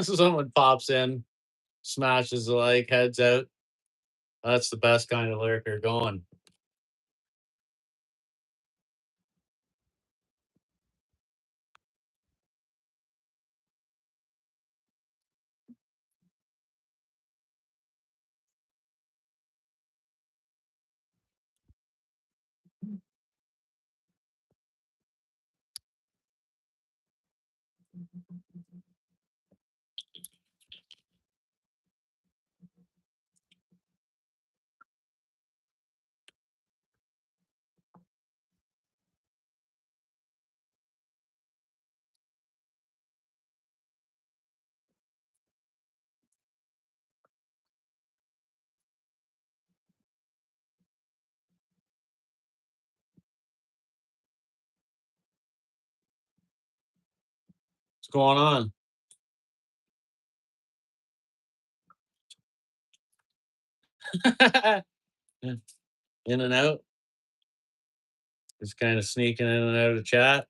Someone pops in, smashes the like, heads out. That's the best kind of liquor going. What's going on? In and out. Just kind of sneaking in and out of the chat.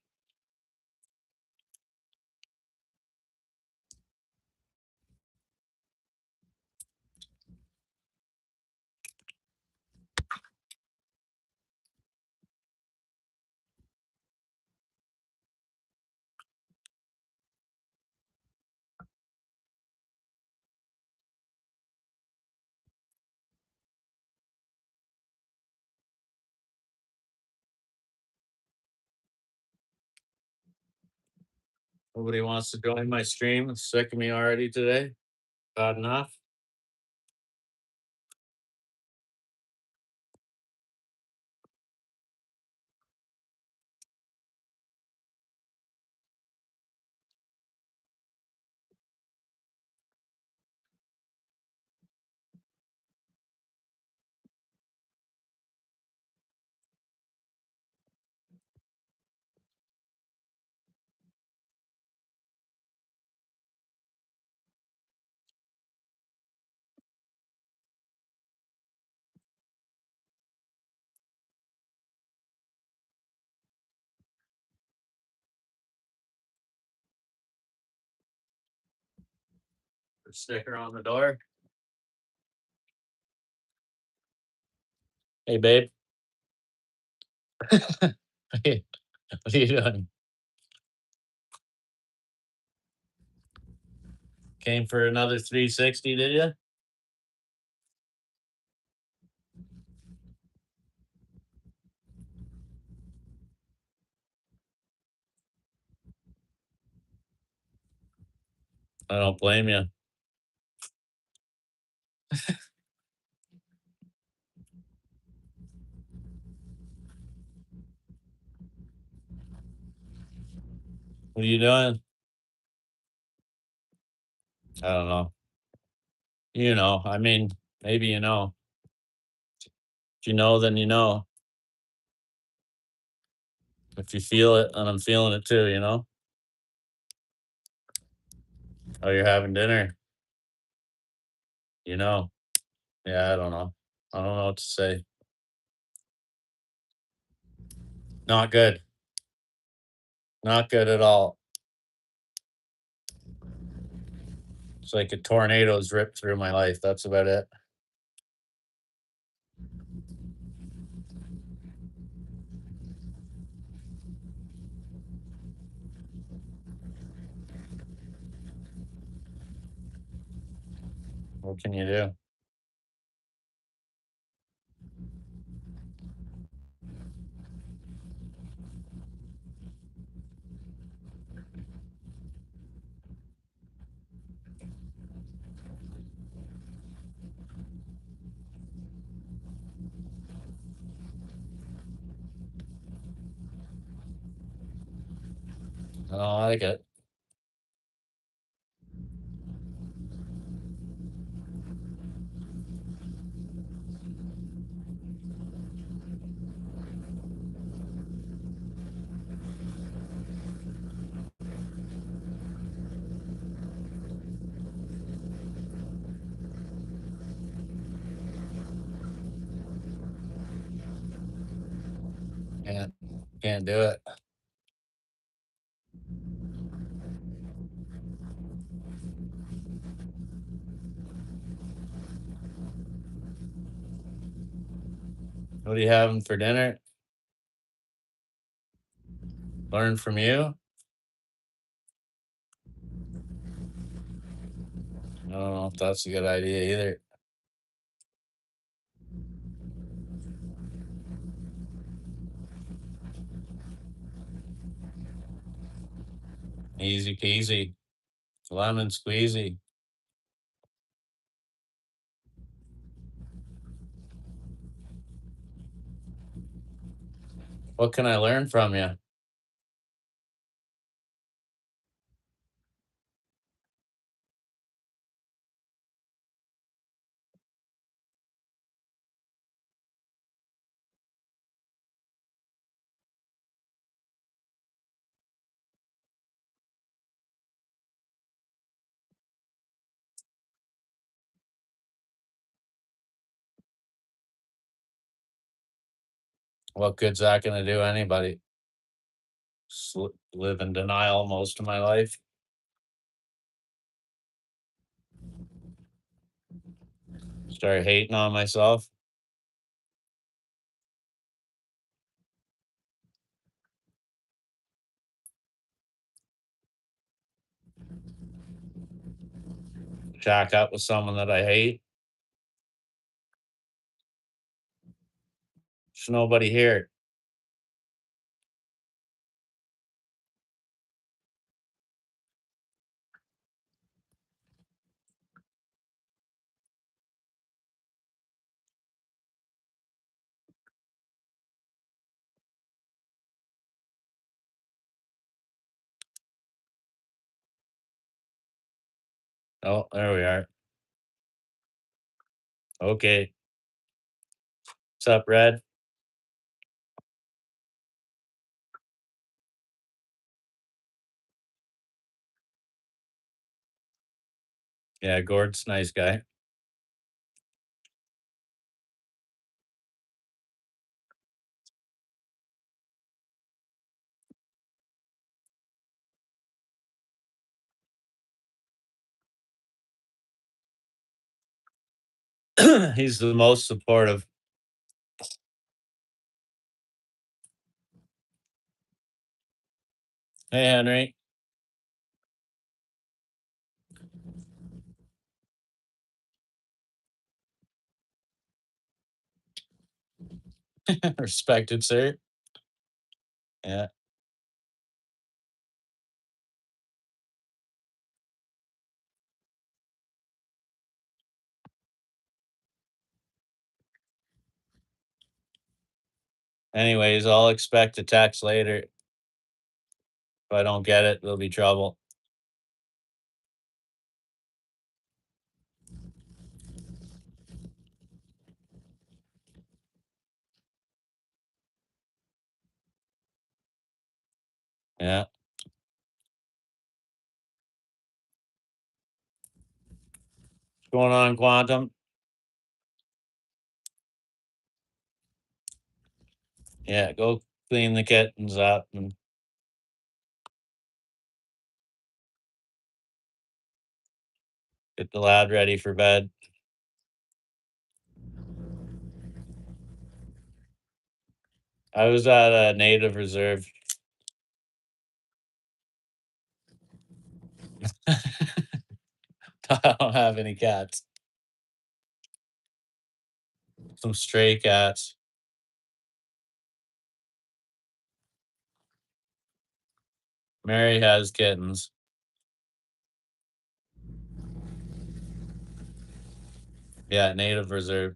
Nobody wants to join my stream. It's sick of me already today. Bad enough. The sticker on the door. Hey, babe. Hey, what are you doing? Came for another 360, did you? I don't blame you. What are you doing? I don't know. I mean, maybe you know. If you know, then you know. If you feel it, and I'm feeling it too, you know? Oh, you're having dinner. You know. Yeah, I don't know. I don't know what to say. Not good. Not good at all. It's like a tornado's ripped through my life. That's about it. What can you do? I don't like it. Can't can't do it. What are you having for dinner? Learn from you? I don't know if that's a good idea either. Easy peasy. Lemon squeezy. What can I learn from you? What good's that going to do anybody? Live in denial most of my life. Start hating on myself. Shack up with someone that I hate. There's nobody here. Oh, there we are. Okay. What's up, Red? Yeah, Gord's a nice guy. He's the most supportive. Hey, Henry. Respected, sir. Yeah. Anyways, I'll expect a text later. If I don't get it, there'll be trouble. Yeah. What's going on, Quantum? Yeah, go clean the kittens up and get the lad ready for bed. I was at a native reserve. I don't have any cats. Some stray cats. Mary has kittens. Yeah, native reserve.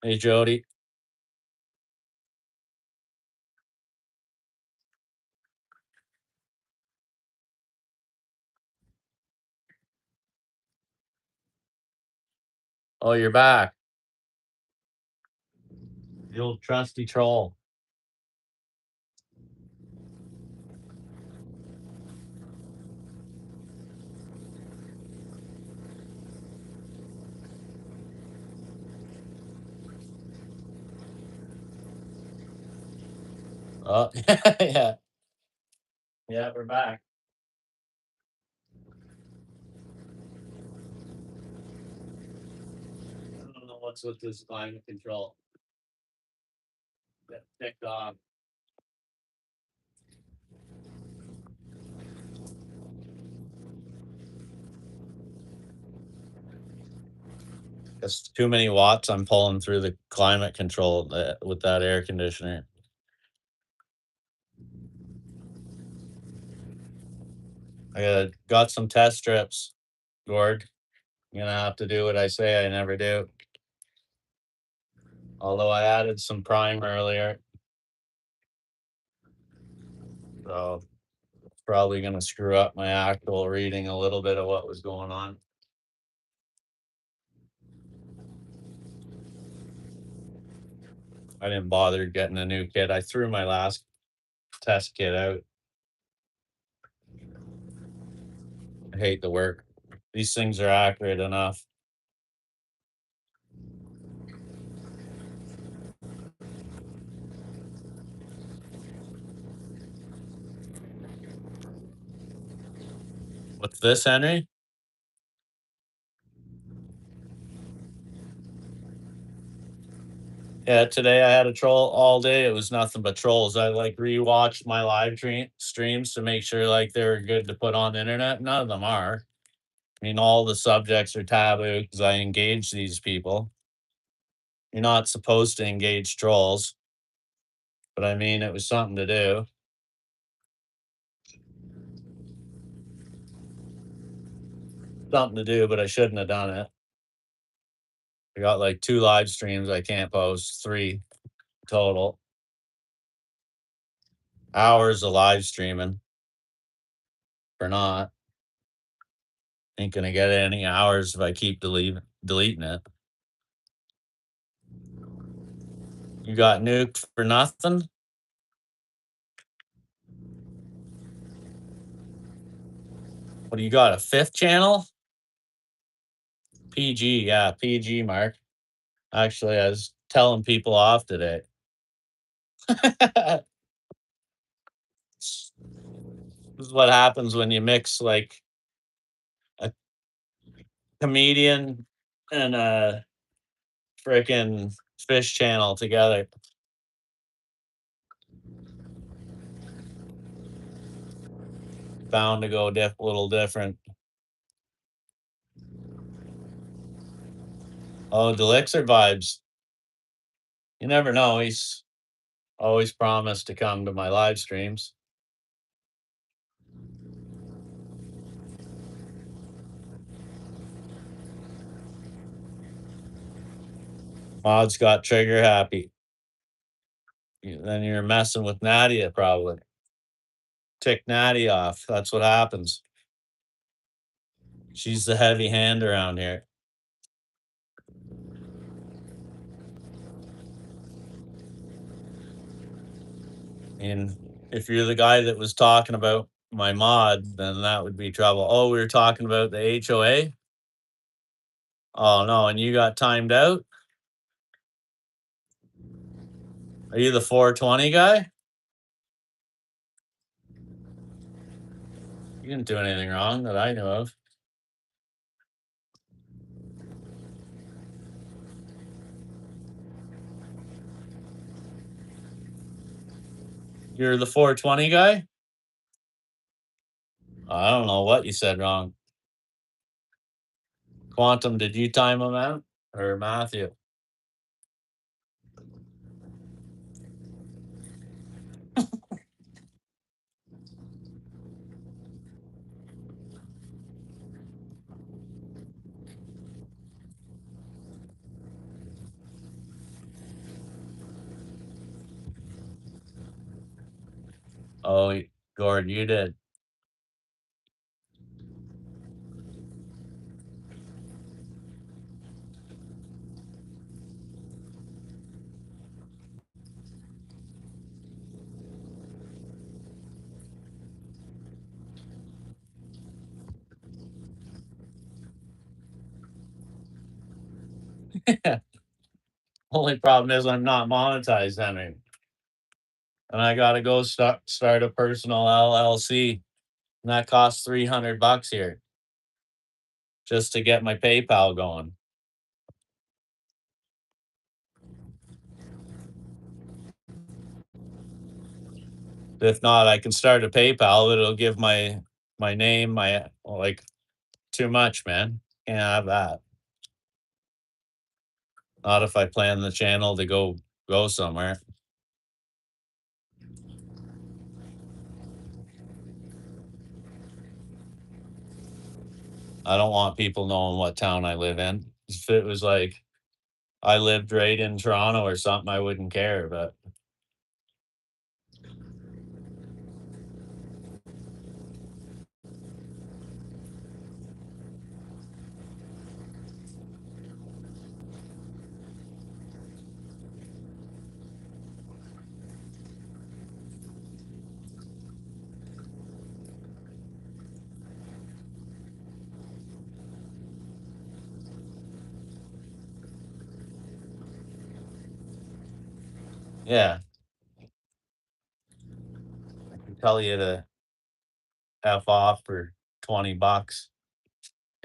Hey, Jody. Oh, you're back. The old trusty troll. Oh, yeah. Yeah, we're back. I don't know what's with this climate control. Get ticked off. It's too many watts I'm pulling through the climate control with that air conditioner. I got some test strips, Gord. You're gonna have to do what I say I never do. Although I added some prime earlier. So probably gonna screw up my actual reading a little bit of what was going on. I didn't bother getting a new kit. I threw my last test kit out. I hate the work. These things are accurate enough. What's this, Henry? Yeah, today I had a troll all day. It was nothing but trolls. I like rewatched my live streams to make sure like they were good to put on the internet. None of them are. I mean, all the subjects are taboo because I engage these people. You're not supposed to engage trolls, but I mean, it was something to do. Something to do, but I shouldn't have done it. I got like 2 live streams I can't post, 3 total. Hours of live streaming for not. Ain't gonna get any hours if I keep deleting it. You got nuked for nothing? What do you got? A 5th channel? PG, yeah, PG, Mark. Actually, I was telling people off today. This is what happens when you mix like a comedian and a freaking fish channel together. Bound to go little different. Oh, Delixer vibes. You never know. He's always promised to come to my live streams. Mods got trigger happy. Then you're messing with Nadia probably. Tick Natty off. That's what happens. She's the heavy hand around here. And if you're the guy that was talking about my mod, then that would be trouble. Oh, we were talking about the HOA? Oh no, and you got timed out? Are you the 420 guy? You didn't do anything wrong that I know of. You're the 420 guy? I don't know what you said wrong. Quantum, did you time him out? Or Matthew? Oh, Gord, you did. Only problem is I'm not monetized, Henry. And I gotta go start a personal LLC. And that costs $300 here just to get my PayPal going. If not, I can start a PayPal. It'll give my name, my like too much, man. Can't have that. Not if I plan the channel to go somewhere. I don't want people knowing what town I live in. If it was like I lived right in Toronto or something, I wouldn't care. But yeah, I can tell you to F off for $20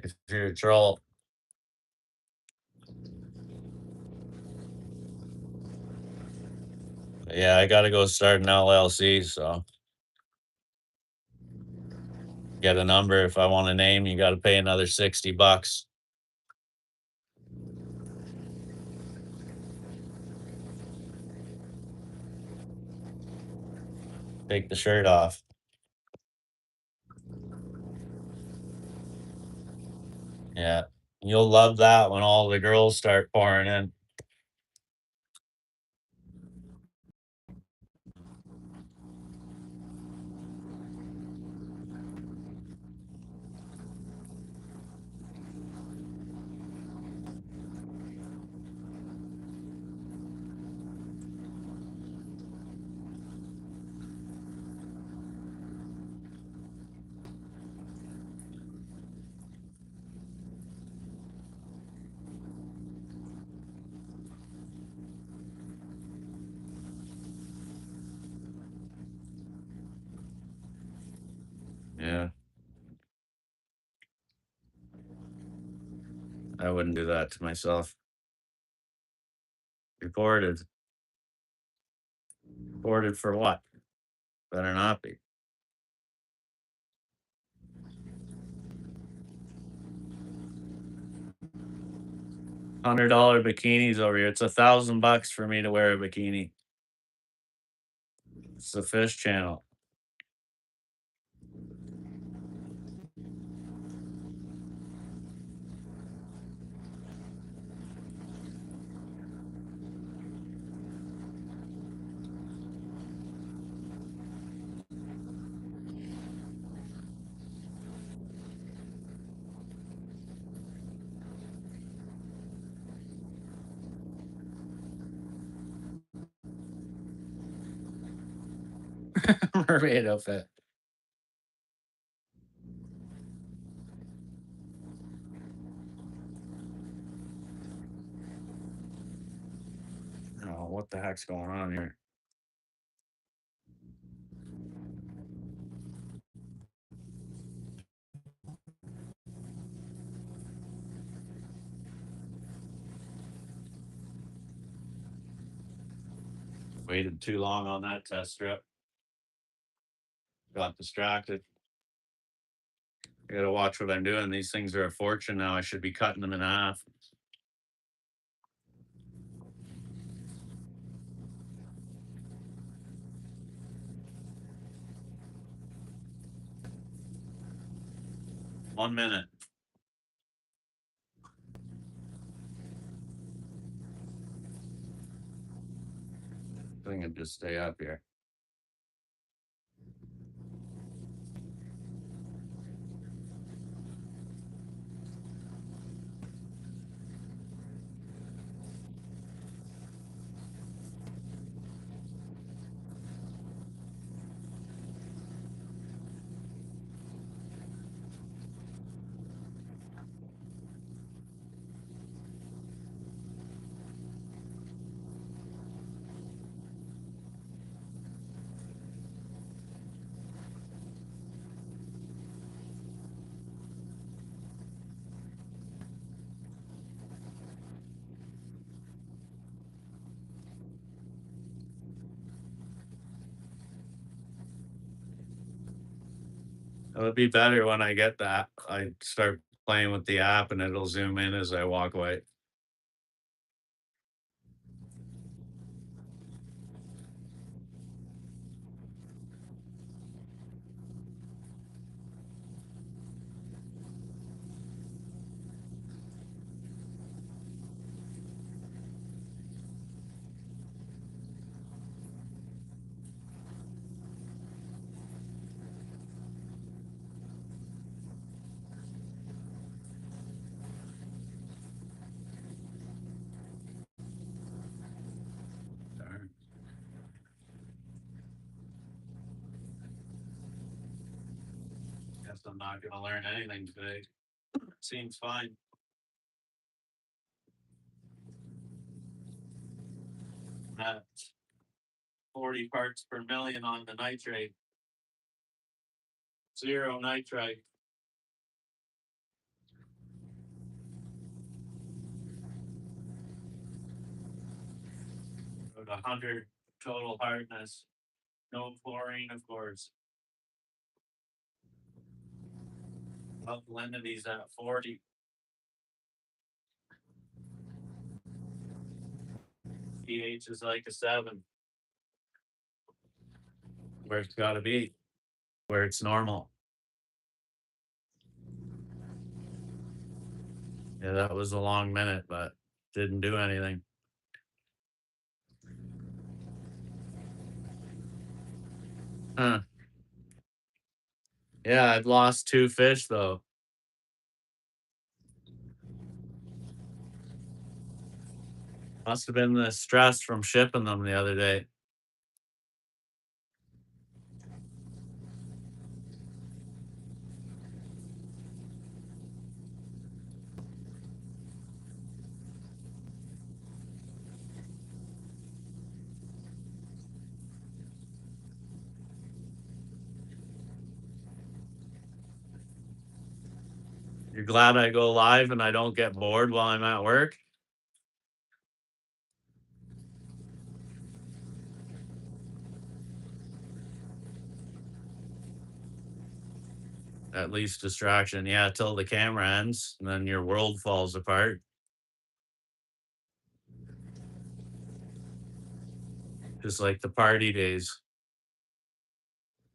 if you're a troll. But yeah, I gotta go start an LLC, so get a number. If I want a name, you gotta pay another $60. Take the shirt off. Yeah. You'll love that when all the girls start pouring in. Yeah. I wouldn't do that to myself. Reported. Reported for what? Better not be. $100 bikinis over here. It's $1,000 for me to wear a bikini. It's the fish channel. Mermaid outfit. Oh, what the heck's going on here? Waited too long on that test strip. Got distracted. I gotta watch what I'm doing. These things are a fortune now. I should be cutting them in half. One minute. I think I'd just stay up here. It would be better when I get that. I start playing with the app and it'll zoom in as I walk away. Darn. Guess I'm not gonna learn anything today. Seems fine. At 40 parts per million on the nitrate. Zero nitrite. About 100 total hardness. No chlorine, of course. Alkalinity's at 40. pH is like a 7. Where it's gotta be. Where it's normal. Yeah, that was a long minute, but didn't do anything. Huh. Yeah, I've lost 2 fish though. Must have been the stress from shipping them the other day. You're glad I go live and I don't get bored while I'm at work? At least distraction. Yeah, till the camera ends, and then your world falls apart. Just like the party days,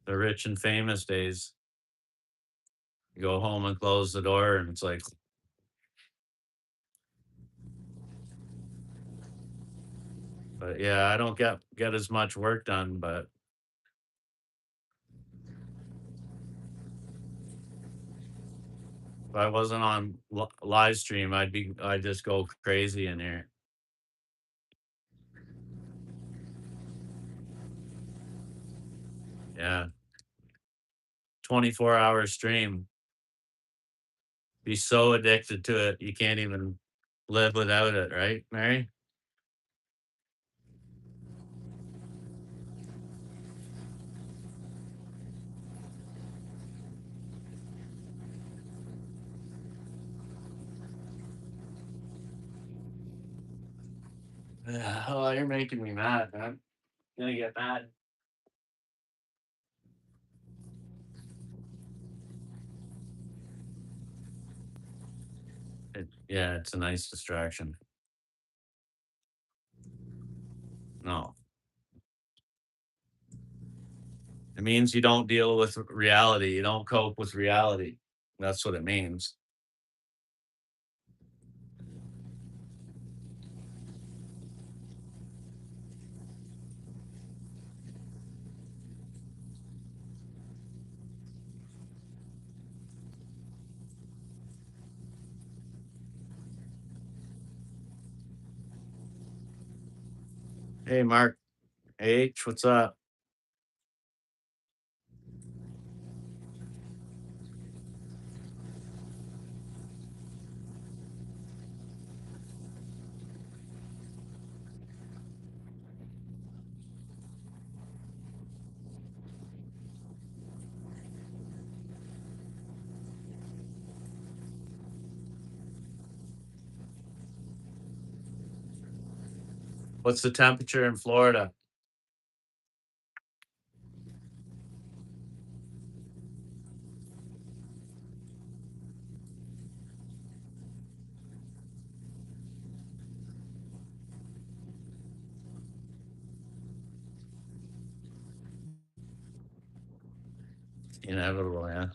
the rich and famous days. You go home and close the door, and it's like, but yeah, I don't get as much work done. But if I wasn't on live stream, I'd just go crazy in here. Yeah, 24-hour stream. Be so addicted to it, you can't even live without it, right, Mary? Oh, you're making me mad, man. Gonna get mad. Yeah, it's a nice distraction. No, it means you don't deal with reality. You don't cope with reality. That's what it means. Hey, Mark H, what's up? What's the temperature in Florida? Inevitable, yeah.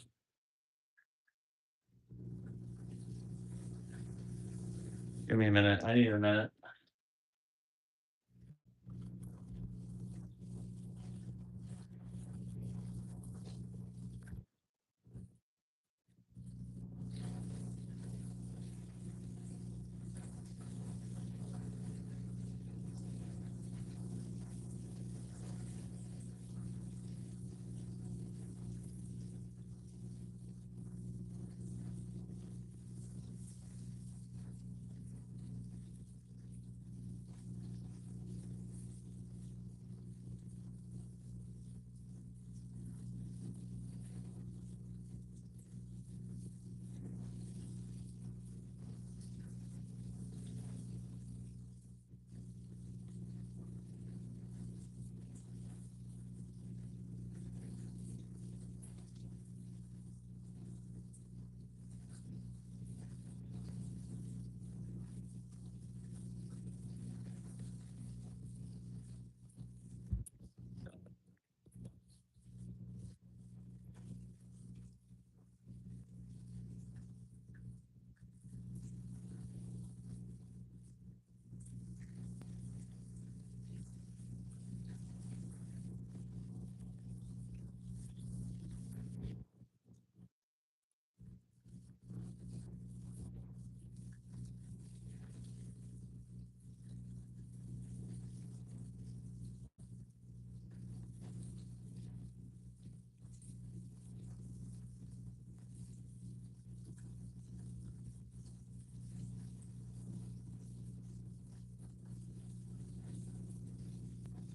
Give me a minute. I need a minute.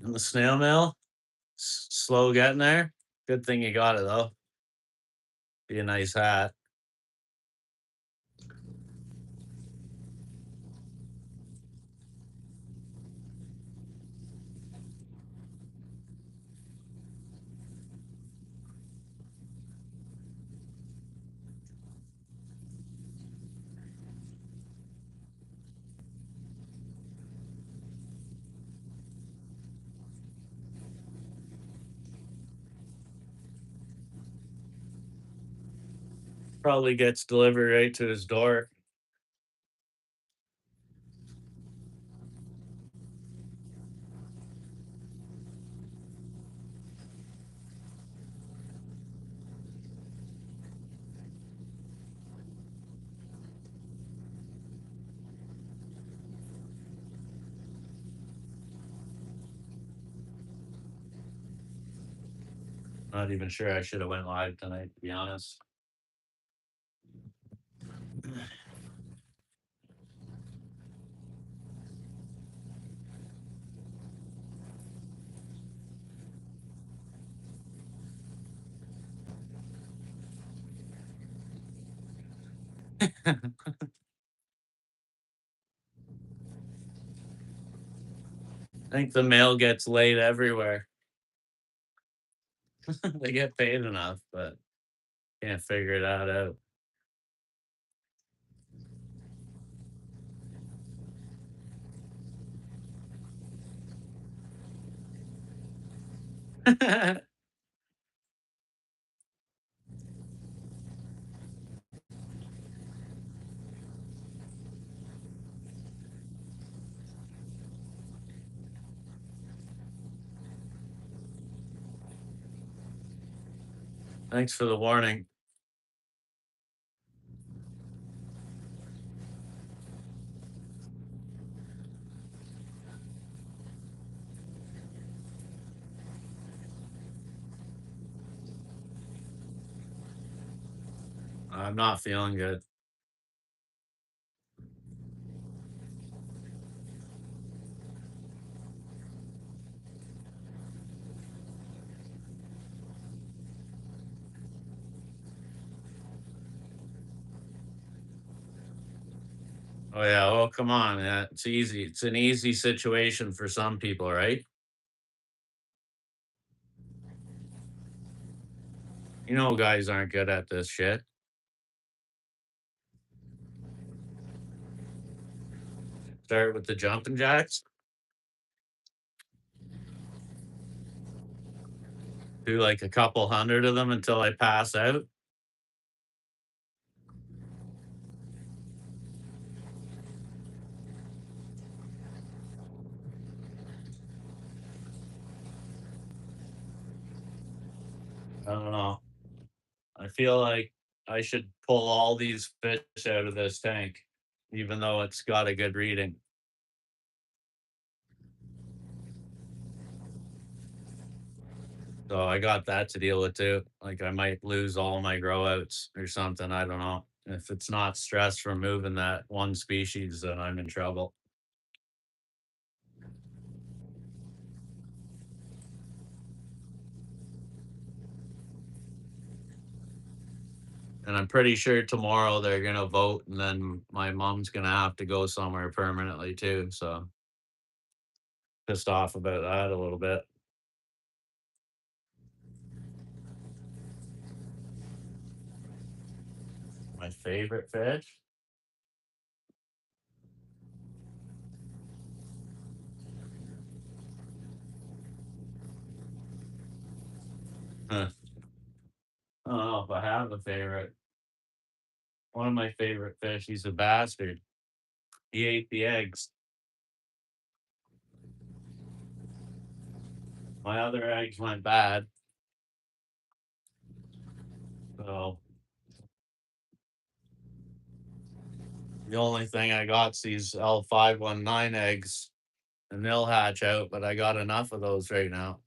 In the snail mail, slow getting there. Good thing you got it though. Be a nice hat. Probably gets delivered right to his door. Not even sure I should have went live tonight, to be honest. I think the mail gets laid everywhere. They get paid enough, but can't figure that out. Thanks for the warning. I'm not feeling good. Oh yeah, well, come on, yeah, it's easy. It's an easy situation for some people, right? You know, guys aren't good at this shit. Start with the jumping jacks. Do like a couple hundred of them until I pass out. I don't know. I feel like I should pull all these fish out of this tank, even though it's got a good reading. So I got that to deal with too. Like I might lose all my grow outs or something. I don't know. If it's not stress from moving that one species, then I'm in trouble. And I'm pretty sure tomorrow they're gonna vote, and then my mom's gonna have to go somewhere permanently too. So pissed off about that a little bit. My favorite fish? Huh. I don't know if I have a favorite. One of my favorite fish, he's a bastard. He ate the eggs. My other eggs went bad. So the only thing I got's these L519 eggs, and they'll hatch out, but I got enough of those right now.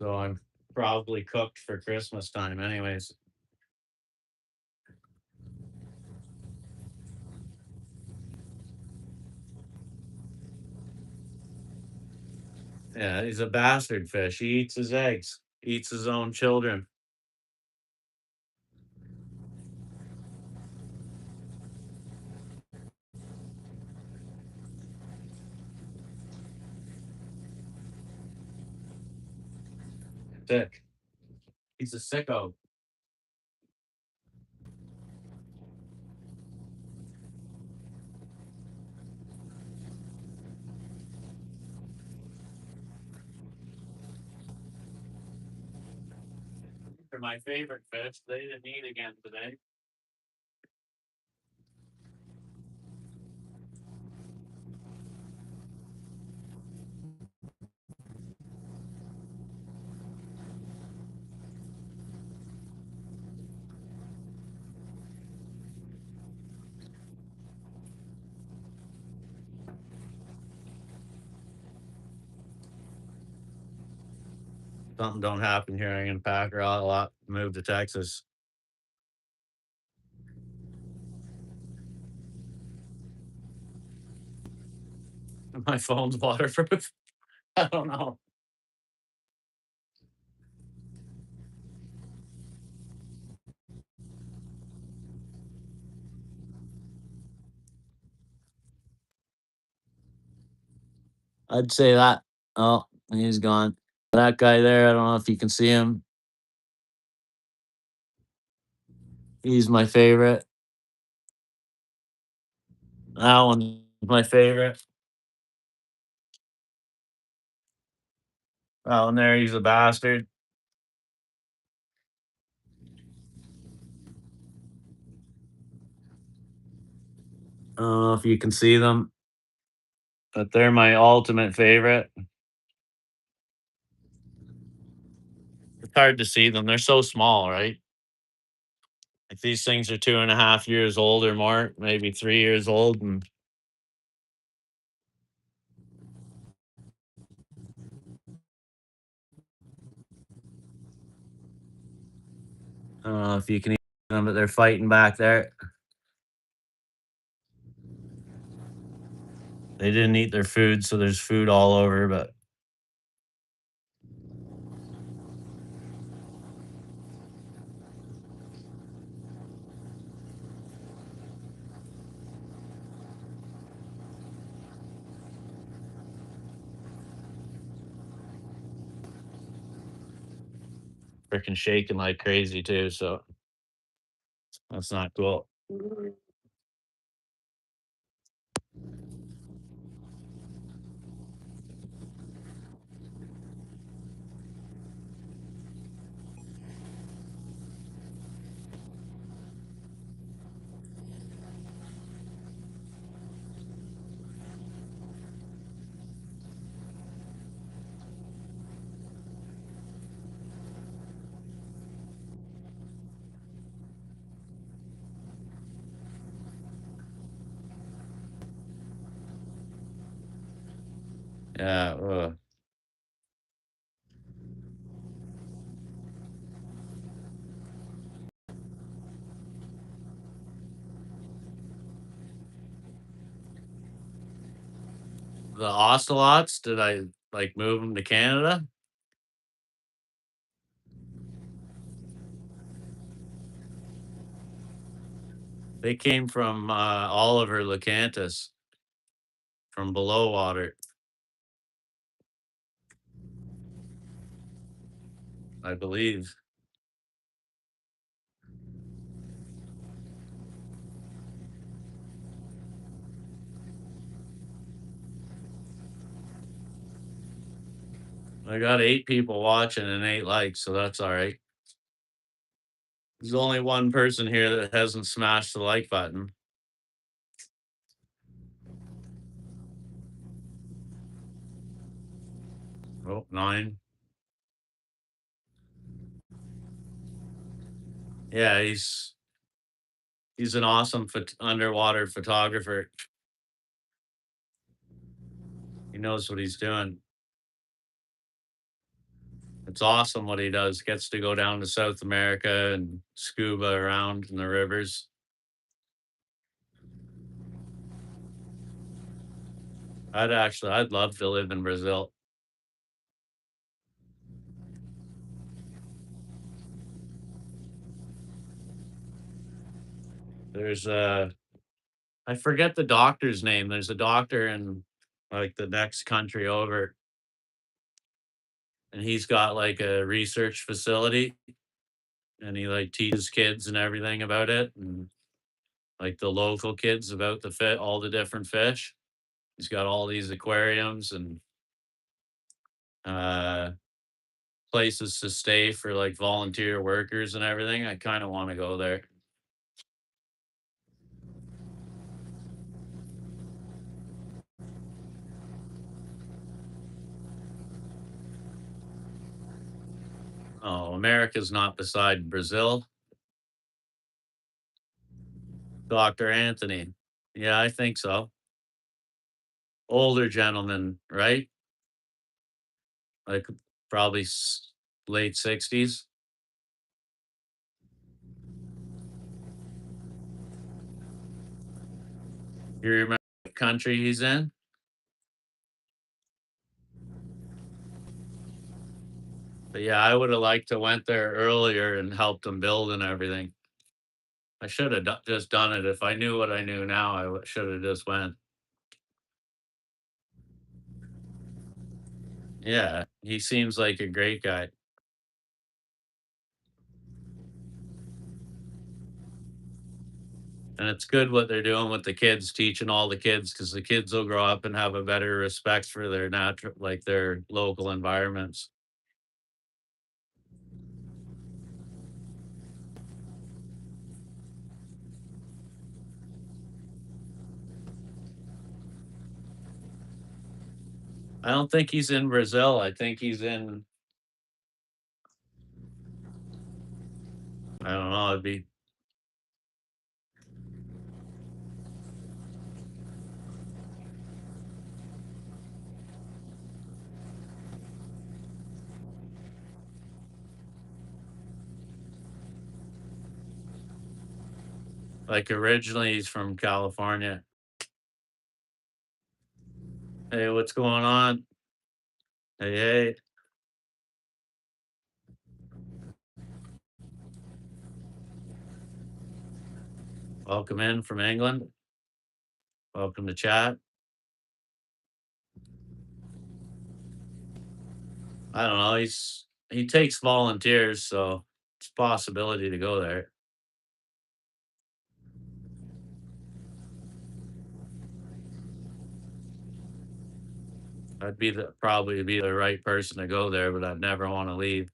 So I'm probably cooked for Christmas time anyways. Yeah, he's a bastard fish. He eats his eggs, eats his own children. Sick. He's a sicko. They're my favorite fish. They didn't eat again today. Something don't happen here, I'm gonna pack her out a lot, move to Texas. My phone's waterproof. I don't know. I'd say that. Oh, he's gone. That guy there, I don't know if you can see him. He's my favorite. That one's my favorite. That one there, he's a bastard. I don't know if you can see them, but they're my ultimate favorite. It's hard to see them. They're so small, right? Like these things are 2.5 years old or more, maybe 3 years old. And I don't know if you can see them, but they're fighting back there. They didn't eat their food, so there's food all over, but freaking shaking like crazy too. So that's not cool. Yeah. The ocelots, did I like move them to Canada? They came from Oliver Lecantus from below water, I believe. I got 8 people watching and 8 likes, so that's all right. There's only one person here that hasn't smashed the like button. Oh, 9. Yeah, he's an awesome underwater photographer. He knows what he's doing. It's awesome what he does. Gets to go down to South America and scuba around in the rivers. I'd love to live in Brazil. There's I forget the doctor's name. There's a doctor in like the next country over, and he's got like a research facility, and he like teaches kids and everything about it, and like the local kids about the fit all the different fish. He's got all these aquariums and uh places to stay for like volunteer workers and everything. I kind of want to go there. Oh, America's not beside Brazil. Dr. Anthony. Yeah, I think so. Older gentleman, right? Like probably late 60s. You remember what country he's in? But yeah, I would have liked to went there earlier and helped him build and everything. I should have just done it. If I knew what I knew now, I should have just went. Yeah, he seems like a great guy. And it's good what they're doing with the kids, teaching all the kids, because the kids will grow up and have a better respect for their natural, like their local environments. I don't think he's in Brazil. I think he's in, I don't know, it'd be like originally he's from California. Hey, what's going on? Hey, hey, welcome in from England. Welcome to chat. I don't know. He takes volunteers, so it's a possibility to go there. I'd be the probably be the right person to go there, but I'd never want to leave.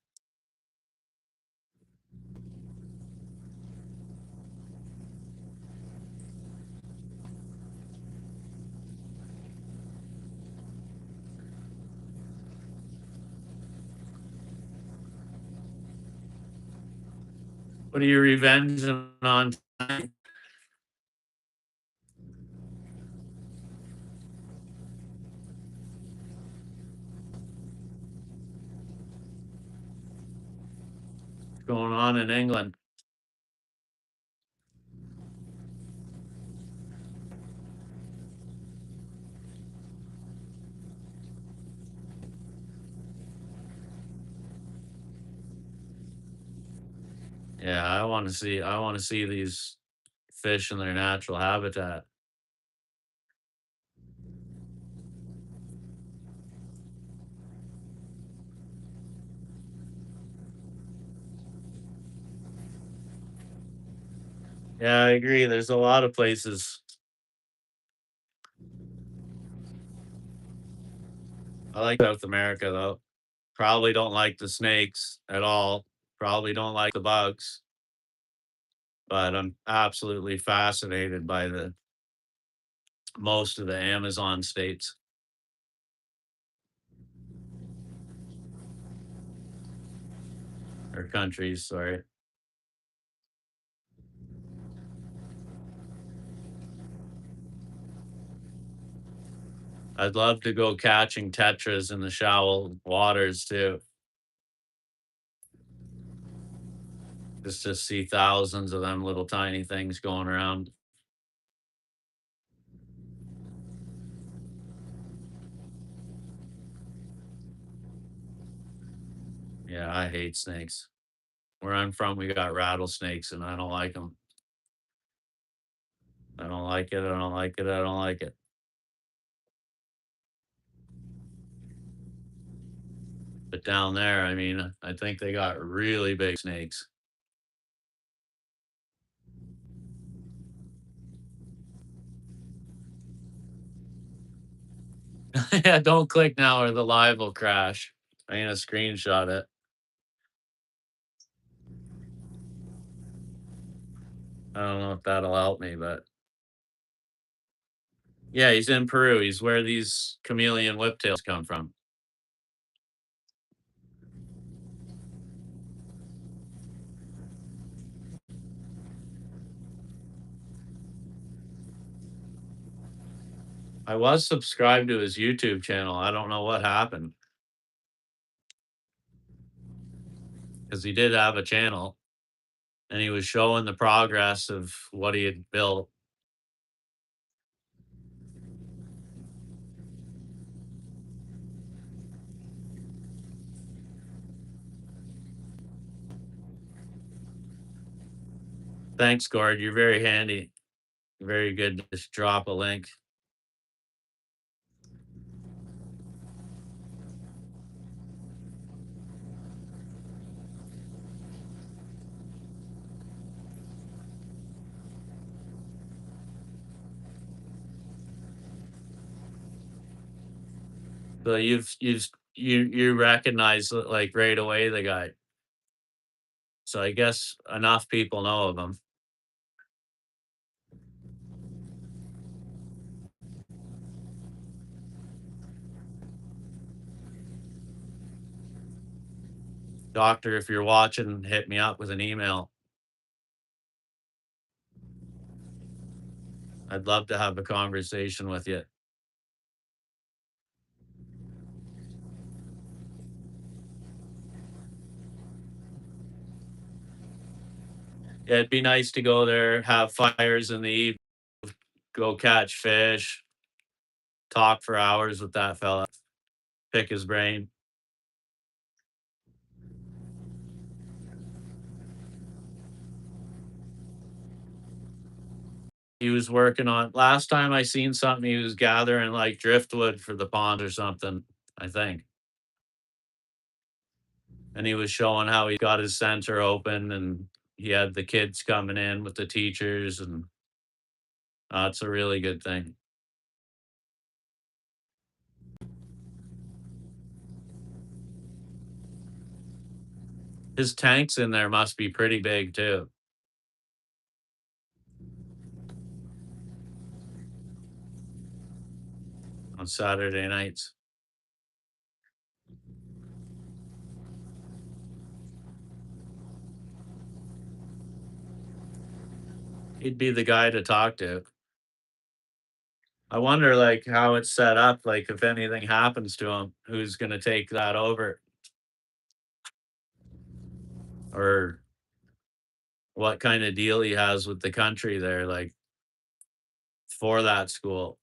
What are you revenging on tonight? going on in England? Yeah, I wanna see these fish in their natural habitat. Yeah, I agree. There's a lot of places. I like South America though. Probably don't like the snakes at all. Probably don't like the bugs, but I'm absolutely fascinated by the most of the Amazon states or countries, sorry. I'd love to go catching tetras in the shallow waters too. Just to see thousands of them little tiny things going around. Yeah, I hate snakes. Where I'm from, we got rattlesnakes and I don't like them. I don't like it. I don't like it. I don't like it. But down there, I mean, I think they got really big snakes. Yeah, don't click now or the live will crash. I'm gonna screenshot it. I don't know if that'll help me, but yeah, he's in Peru. He's where these chameleon whiptails come from. I was subscribed to his YouTube channel. I don't know what happened because he did have a channel and he was showing the progress of what he had built. Thanks, Gord. You're very handy. Very good to just drop a link. So you recognize like right away the guy. So I guess enough people know of him. Doctor, if you're watching, hit me up with an email. I'd love to have a conversation with you. Yeah, it'd be nice to go there, have fires in the evening, go catch fish, talk for hours with that fella, pick his brain. He was working on last time I seen something, he was gathering like driftwood for the pond or something, I think. And he was showing how he got his center open and he had the kids coming in with the teachers and it's a really good thing. His tanks in there must be pretty big too on Saturday nights. He'd be the guy to talk to. I wonder like how it's set up, like if anything happens to him, who's gonna take that over? Or what kind of deal he has with the country there, like, for that school.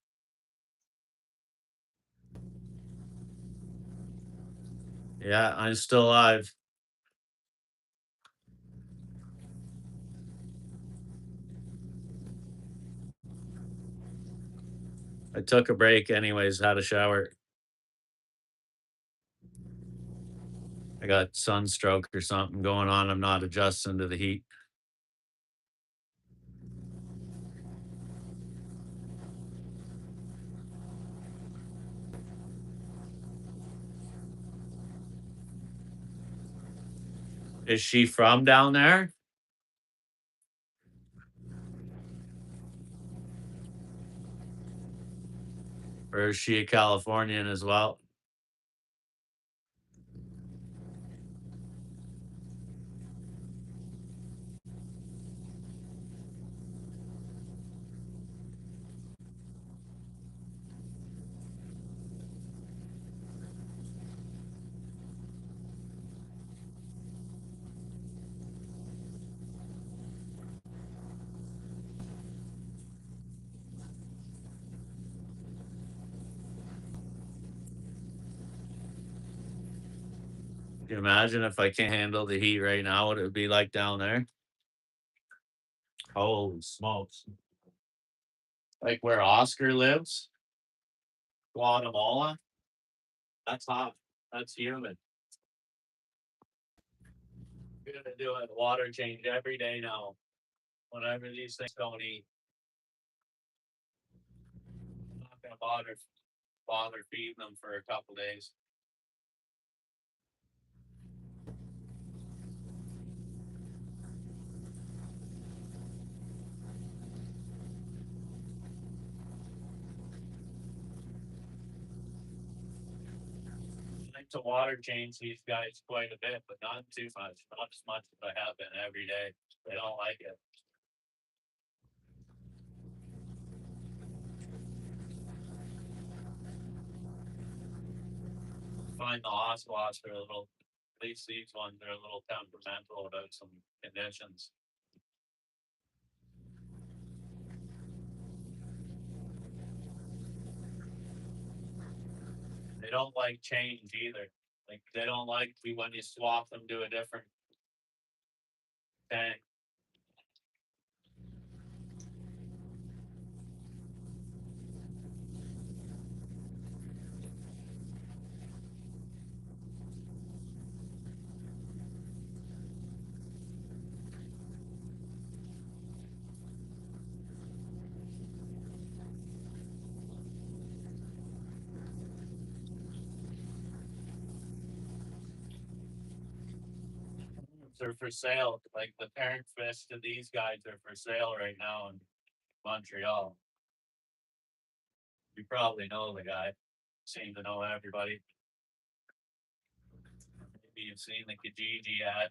Yeah, I'm still alive. I took a break anyways, had a shower. I got sunstroke or something going on. I'm not adjusting to the heat. Is she from down there? Or is she a Californian as well? Can you imagine if I can't handle the heat right now, what it would be like down there? Holy smokes. Like where Oscar lives, Guatemala, that's hot. That's humid. We're gonna do a water change every day now. Whenever these things don't eat, I'm not gonna bother feeding them for a couple days. I like to water change these guys quite a bit, but not too much. Not as much as I have been every day. They don't like it. Find the ocelots are a little, at least these ones are a little temperamental about some conditions. They don't like change either. Like they don't like when you swap them to a different tank. They're for sale. Like the parent fish to these guys are for sale right now in Montreal. You probably know the guy. Seem to know everybody. Maybe you've seen the Kijiji ad.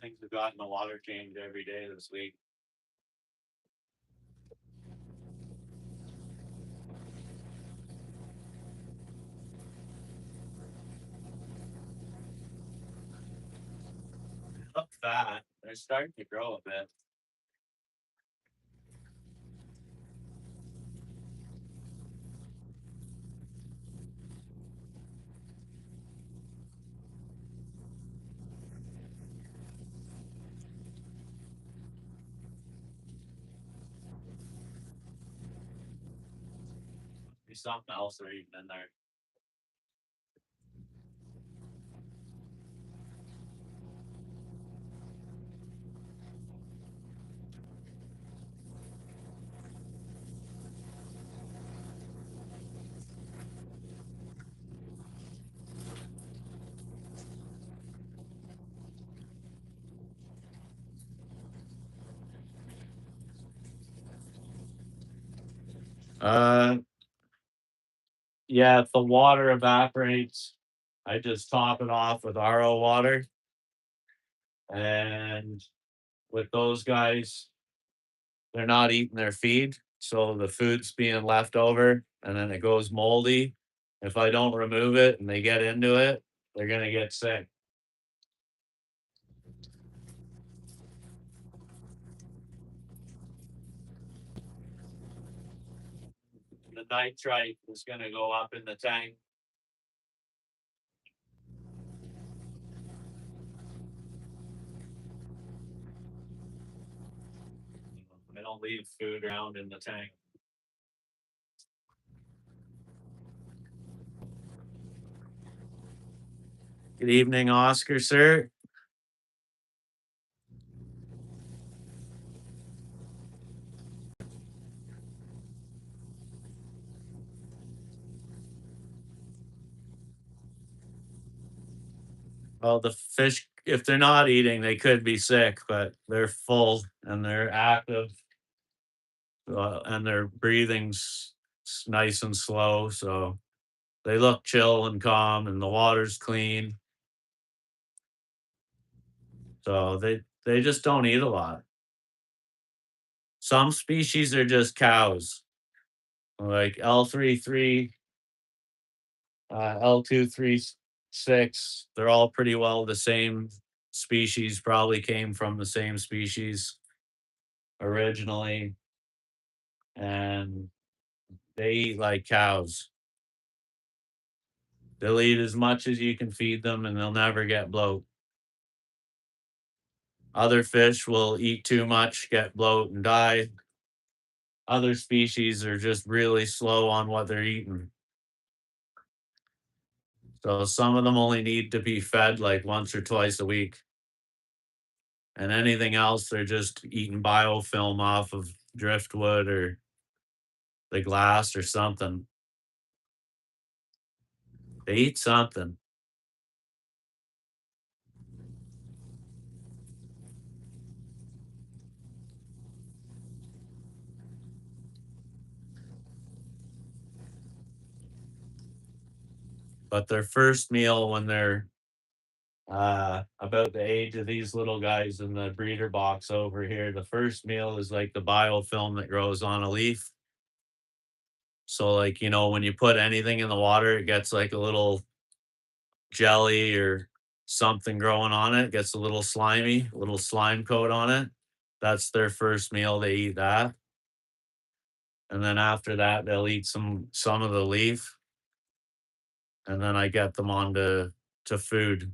Things have gotten a water change every day this week. fat. They're starting to grow a bit. Be something else they're eating in there. Uh, yeah, if the water evaporates, I just top it off with RO water. And with those guys, they're not eating their feed. So the food's being left over and then it goes moldy. If I don't remove it and they get into it, they're going to get sick. The nitrite is going to go up in the tank. I don't leave food around in the tank. Good evening, Oscar, sir. Well, the fish, if they're not eating, they could be sick, but they're full and they're active, and their breathing's nice and slow. So they look chill and calm, and the water's clean. So they just don't eat a lot. Some species are just cows, like L33, L236. They're all pretty well the same species. Probably came from the same species originally, and they eat like cows. They'll eat as much as you can feed them, and they'll never get bloat. Other fish will eat too much, get bloat, and die. Other species are just really slow on what they're eating. So some of them only need to be fed like once or twice a week. And anything else, they're just eating biofilm off of driftwood or the glass or something. They eat something. But their first meal when they're about the age of these little guys in the breeder box over here, the first meal is like the biofilm that grows on a leaf. So, like, when you put anything in the water, it gets like a little jelly or something growing on it, gets a little slimy, a little slime coat on it. That's their first meal. They eat that. And then after that, they'll eat some of the leaf. And then I get them on to food.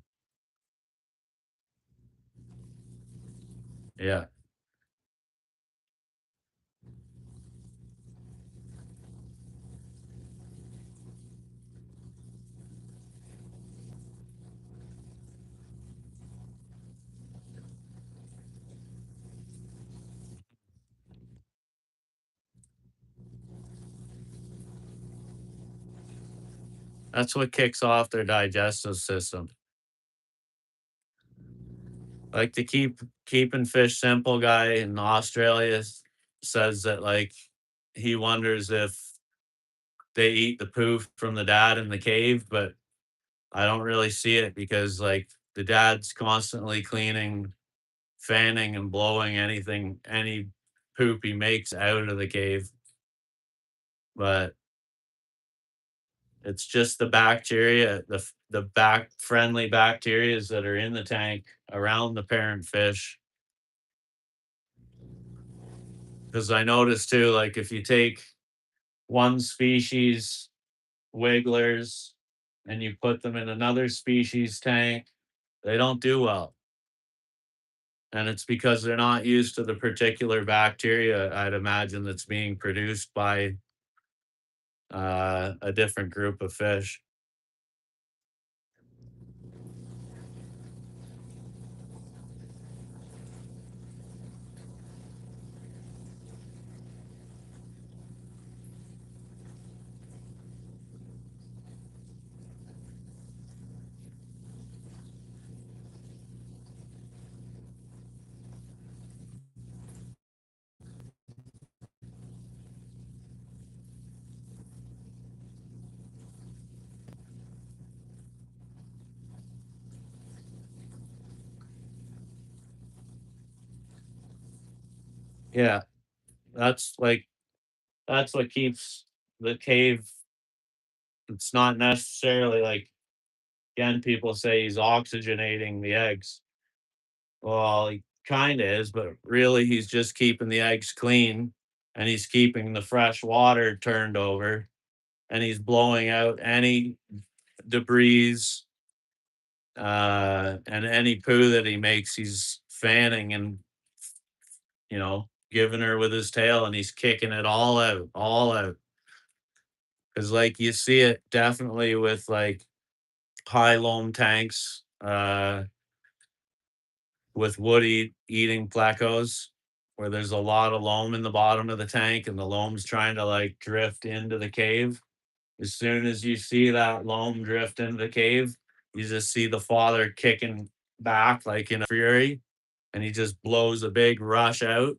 Yeah. That's what kicks off their digestive system. Like to keeping fish simple guy in Australia says that like he wonders if they eat the poo from the dad in the cave, but I don't really see it because like the dad's constantly cleaning, fanning and blowing any poop he makes out of the cave. But It's just the bacteria, the back friendly bacterias that are in the tank around the parent fish. Because I noticed too, like if you take one species wigglers and you put them in another species tank, they don't do well. And it's because they're not used to the particular bacteria, I'd imagine, that's being produced by a different group of fish. Yeah, that's like that's what keeps the cave. It's not necessarily like, again, people say he's oxygenating the eggs. Well, he kind of is, but really he's just keeping the eggs clean and he's keeping the fresh water turned over and he's blowing out any debris and any poo that he makes, he's fanning and, giving her with his tail and he's kicking it all out, all out. Cause like you see it definitely with like high loam tanks, with eating plecos, where there's a lot of loam in the bottom of the tank and the loam's trying to like drift into the cave. As soon as you see that loam drift into the cave, you just see the father kicking back like in a fury and he just blows a big rush out,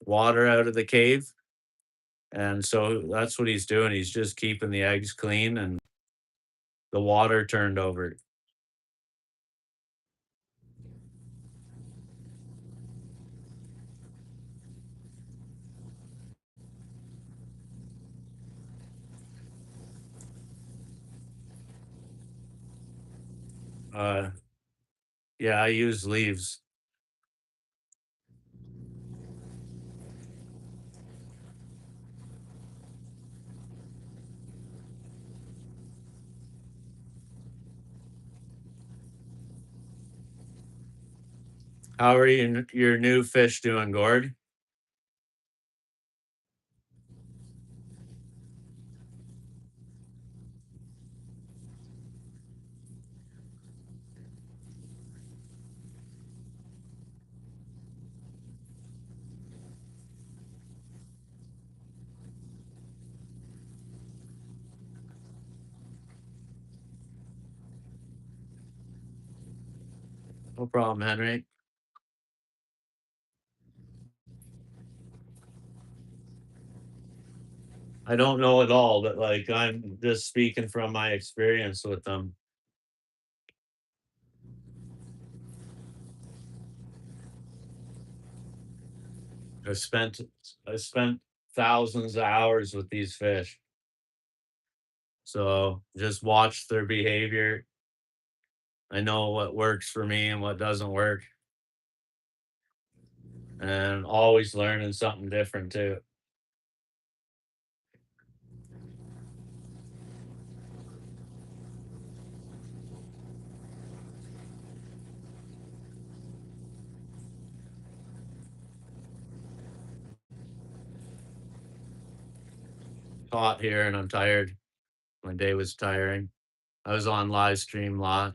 water out of the cave. And so that's what he's doing. He's just keeping the eggs clean and the water turned over. Uh, yeah, I use leaves. How are your new fish doing, Gord? No problem, Henry. I don't know at all, but like I'm just speaking from my experience with them. I've spent I spent thousands of hours with these fish. So just watch their behavior. I know what works for me and what doesn't work. And always learning something different too. Hot here and I'm tired. My day was tiring. I was on live stream a lot.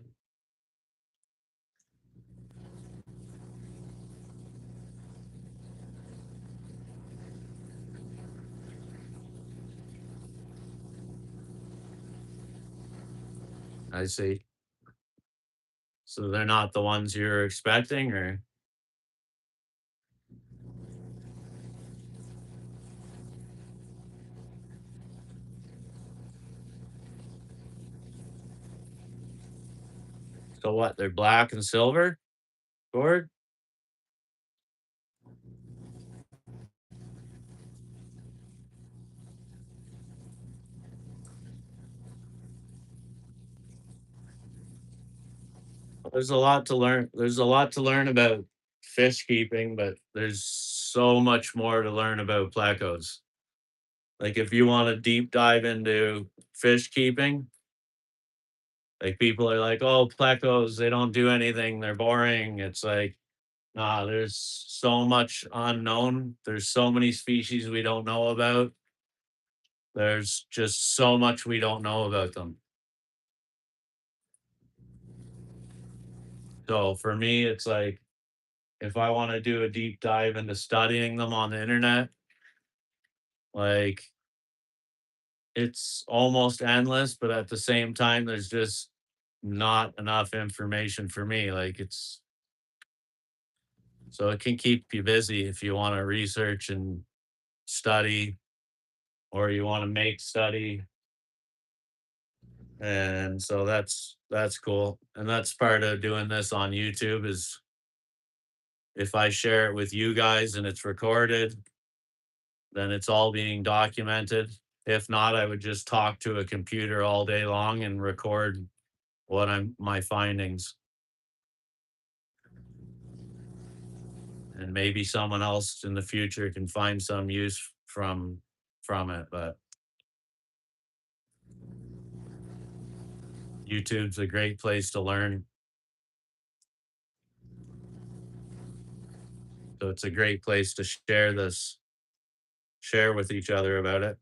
I see. So they're not the ones you're expecting, or so what? They're black and silver, Gord? There's a lot to learn about fish keeping, but there's so much more to learn about plecos. Like if you want to deep dive into fish keeping, like people are like, "Oh, plecos, they don't do anything. They're boring." It's like, nah, there's so much unknown. There's so many species we don't know about. There's just so much we don't know about them. So for me, it's like if I want to do a deep dive into studying them on the internet, like it's almost endless, but at the same time, there's just not enough information for me. Like it's so it can keep you busy if you want to research and study or you want to make study. And so that's cool. And that's part of doing this on YouTube is if I share it with you guys and it's recorded, then it's all being documented. If not, I would just talk to a computer all day long and record what I'm my findings. And maybe someone else in the future can find some use from it. But YouTube's a great place to learn. So it's a great place to share with each other about it.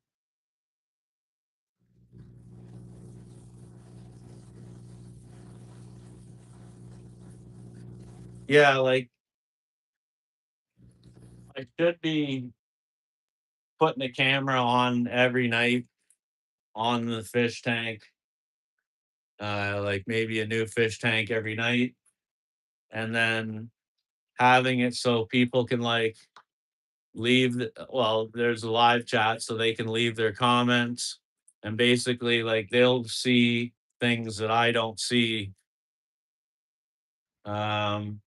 Yeah, like I should be putting a camera on every night on the fish tank, like maybe a new fish tank every night, and then having it so people can like well, there's a live chat so they can leave their comments and basically like they'll see things that I don't see. Um,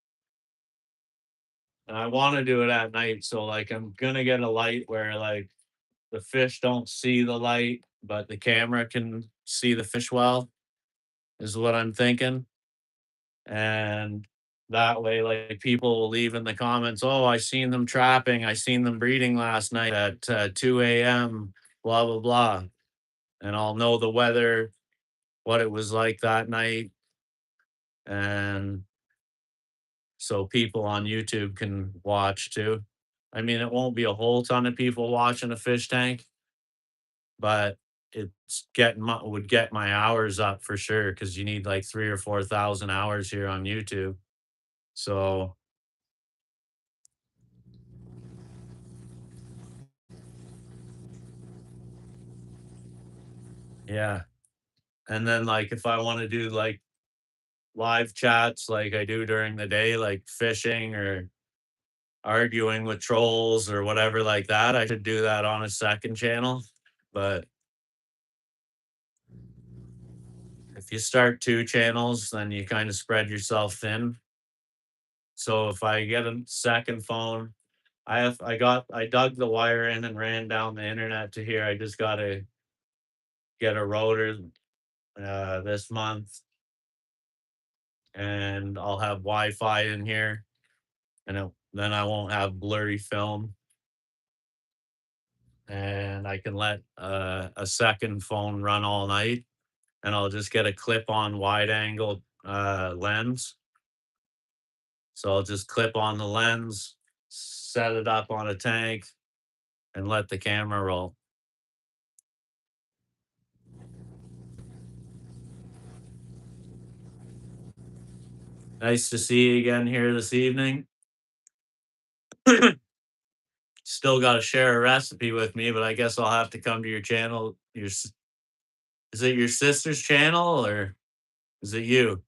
and I want to do it at night. So like I'm gonna get a light where like the fish don't see the light, but the camera can see the fish well, is what I'm thinking. And that way, like people will leave in the comments, oh, I seen them trapping, I seen them breeding last night at 2 a.m., blah, blah, blah. And I'll know the weather, what it was like that night. And so people on YouTube can watch too. I mean, it won't be a whole ton of people watching a fish tank, but it's getting my would get my hours up for sure because you need like 3 or 4 thousand hours here on YouTube. So yeah. And then like if I want to do like live chats like I do during the day, like fishing or arguing with trolls or whatever like that, I should do that on a second channel. But if you start two channels, then you kind of spread yourself thin. So if I get a second phone, I dug the wire in and ran down the internet to here. I just gotta get a router this month and I'll have Wi-Fi in here and then I won't have blurry film and I can let a second phone run all night and I'll just get a clip on wide angle lens. So I'll just clip on the lens, set it up on a tank, and let the camera roll. Nice to see you again here this evening. Still got to share a recipe with me, but I guess I'll have to come to your channel. Is it your sister's channel or is it you?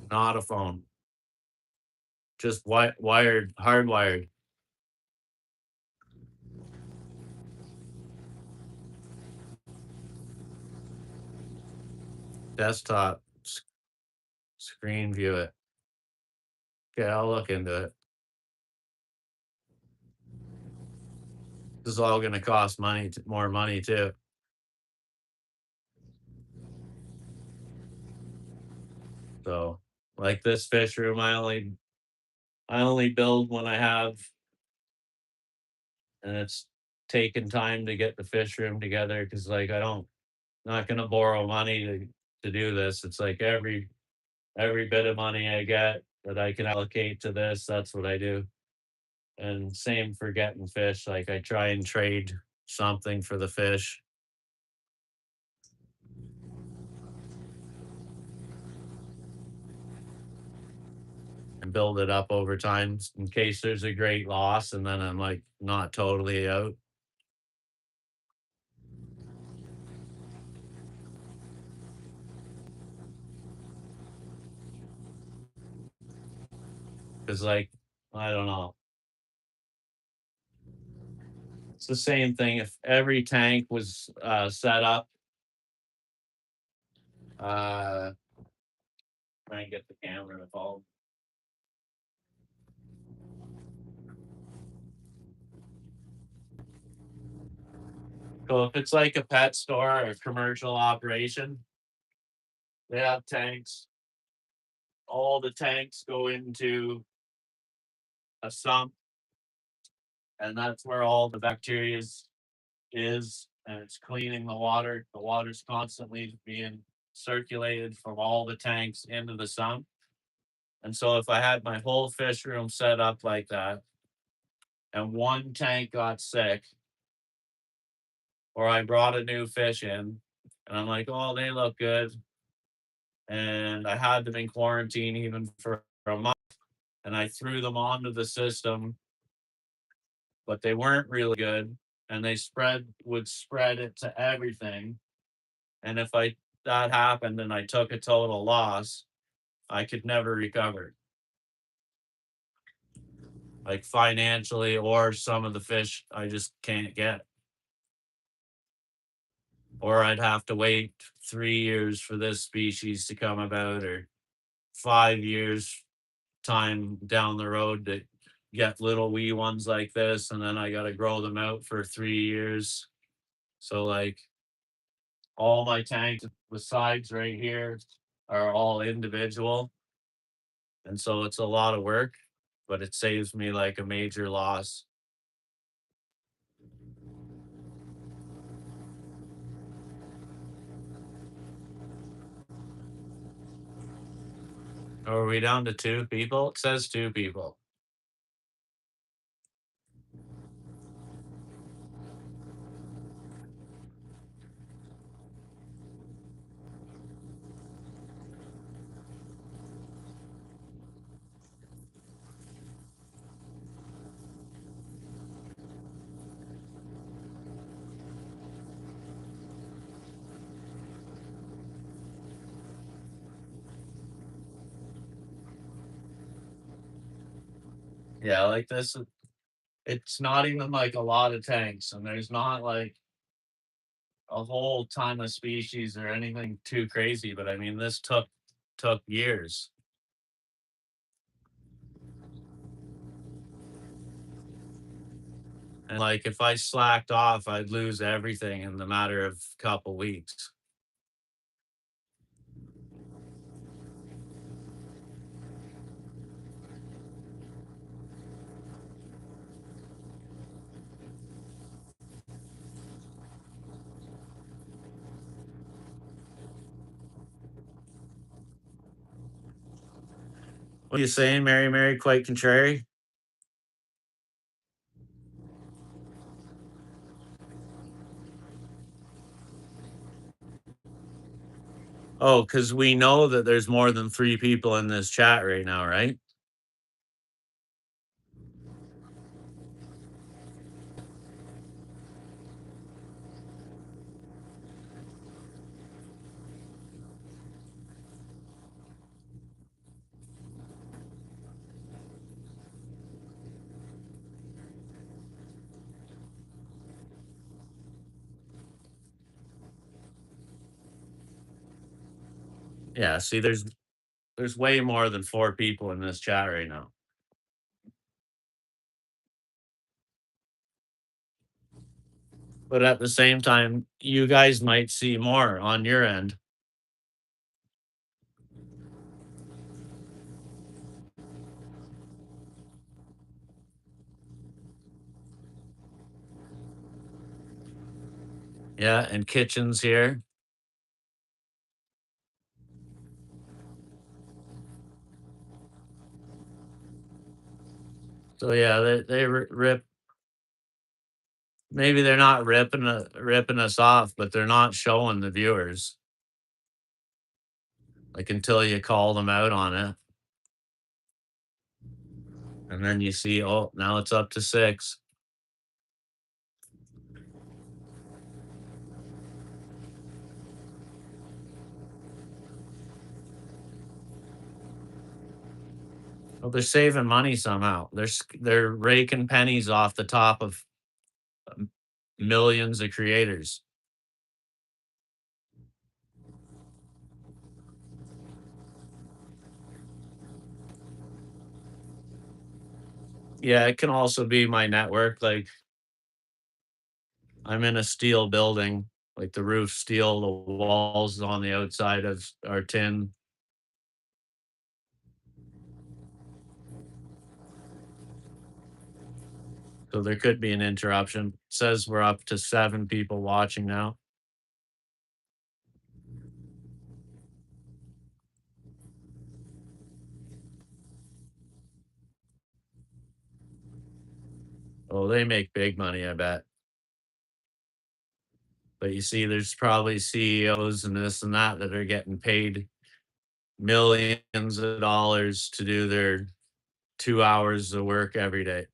Not a phone, just wired, hardwired desktop screen view it. Okay, I'll look into it. is all gonna cost money more money too. So, like this fish room, I only build when I have, and it's taken time to get the fish room together because like I don't not gonna borrow money to do this. It's like every bit of money I get that I can allocate to this, that's what I do. And same for getting fish. Like I try and trade something for the fish and build it up over time in case there's a great loss and then I'm like not totally out. Cause like, I don't know. It's the same thing if every tank was set up. Uh Try and get the camera to follow. So if it's like a pet store or a commercial operation, they have tanks. All the tanks go into a sump, and that's where all the bacteria is, and it's cleaning the water. The water's constantly being circulated from all the tanks into the sump. And so if I had my whole fish room set up like that, and one tank got sick, or I brought a new fish in, and I'm like, oh, they look good. And I had them in quarantine even for a month, and I threw them onto the system, but they weren't really good. And they would spread it to everything. And if I that happened and I took a total loss, I could never recover, like financially or some of the fish I just can't get. Or I'd have to wait 3 years for this species to come about, or 5 years time down the road to get little wee ones like this, and then I got to grow them out for 3 years. So like all my tanks besides right here are all individual, and so it's a lot of work, but it saves me like a major loss. Are we down to two people? It says two people. Yeah, like this. It's not even like a lot of tanks, and there's not like a whole ton of species or anything too crazy. But I mean, this took years. And like if I slacked off, I'd lose everything in the matter of a couple weeks. What are you saying, Mary? Mary, quite contrary. Oh, because we know that there's more than three people in this chat right now, right? Yeah. See, there's way more than four people in this chat right now. But at the same time, you guys might see more on your end. Yeah, and kitchens here. So yeah, they rip. Maybe they're not ripping us off, but they're not showing the viewers like until you call them out on it, and then you see, oh, now it's up to 6. Well, they're saving money somehow. They're raking pennies off the top of millions of creators. Yeah, it can also be my network. Like I'm in a steel building, like the roof steel, the walls on the outside of are tin. So there could be an interruption. It says we're up to 7 people watching now. Oh, they make big money, I bet. But you see, there's probably CEOs and this and that that are getting paid millions of dollars to do their 2 hours of work every day.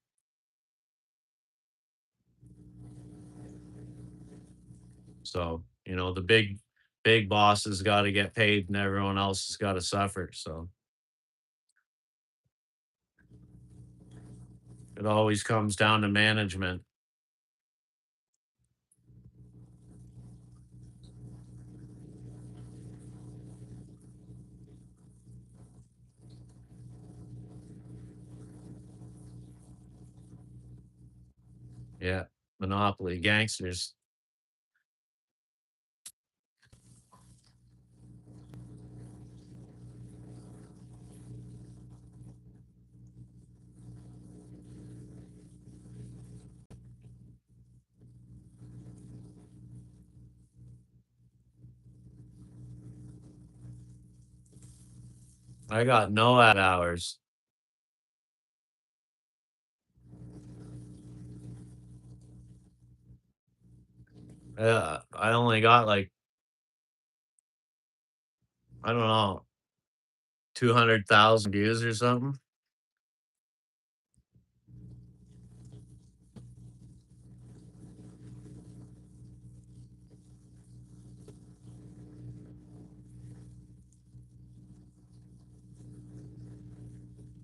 So, the big bosses got to get paid and everyone else has got to suffer. So it always comes down to management. Yeah. Monopoly, gangsters. I got no ad hours. I only got like, I don't know, 200,000 views or something.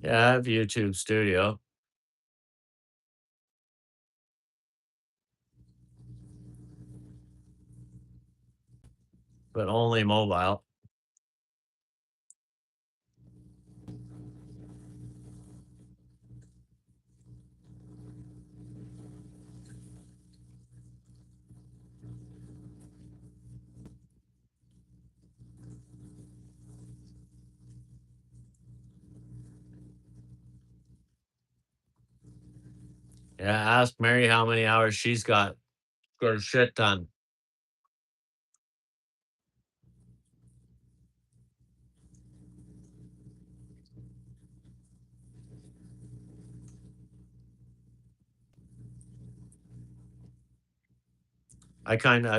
Yeah, I have YouTube Studio, but only mobile. Yeah, ask Mary how many hours she's got her shit done.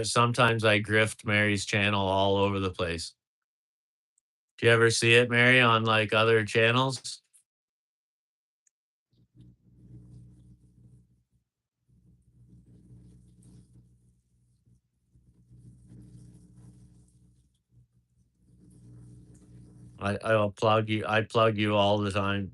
Sometimes I grift Mary's channel all over the place. Do you ever see it, Mary, on like other channels? I plug you all the time.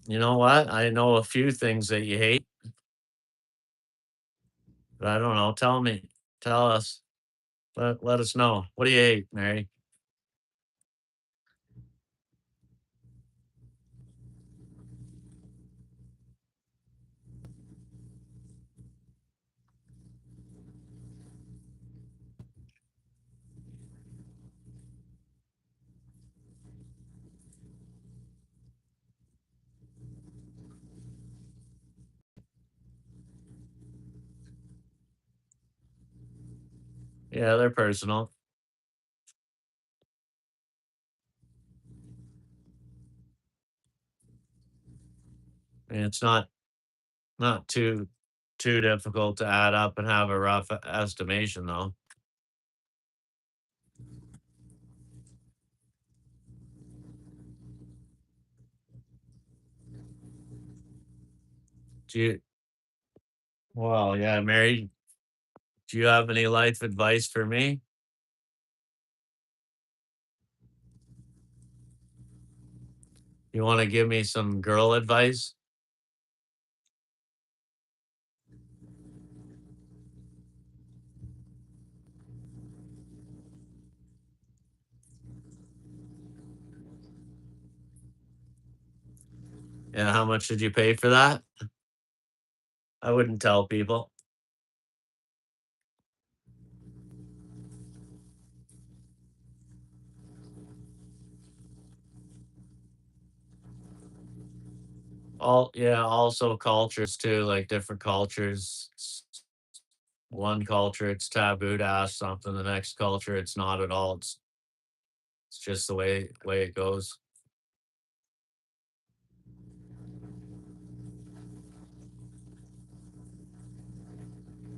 You know what? I know a few things that you hate. But I don't know. Tell me. Tell us. Let us know. What do you hate, Mary? Yeah, they're personal. And it's not too difficult to add up and have a rough estimation though. Do you well, yeah, Mary, do you have any life advice for me? You want to give me some girl advice? Yeah, how much did you pay for that? I wouldn't tell people. All yeah, also cultures too, like different cultures. One culture it's taboo to ask something, the next culture it's not at all. It's just the way it goes.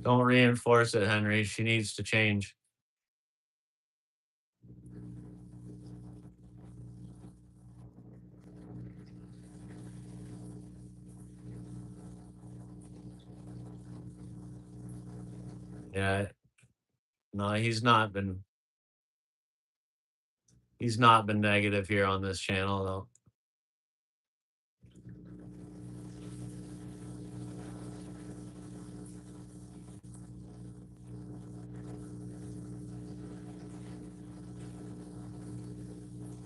Don't reinforce it, Henry. She needs to change. Yeah, no, he's not been negative here on this channel though.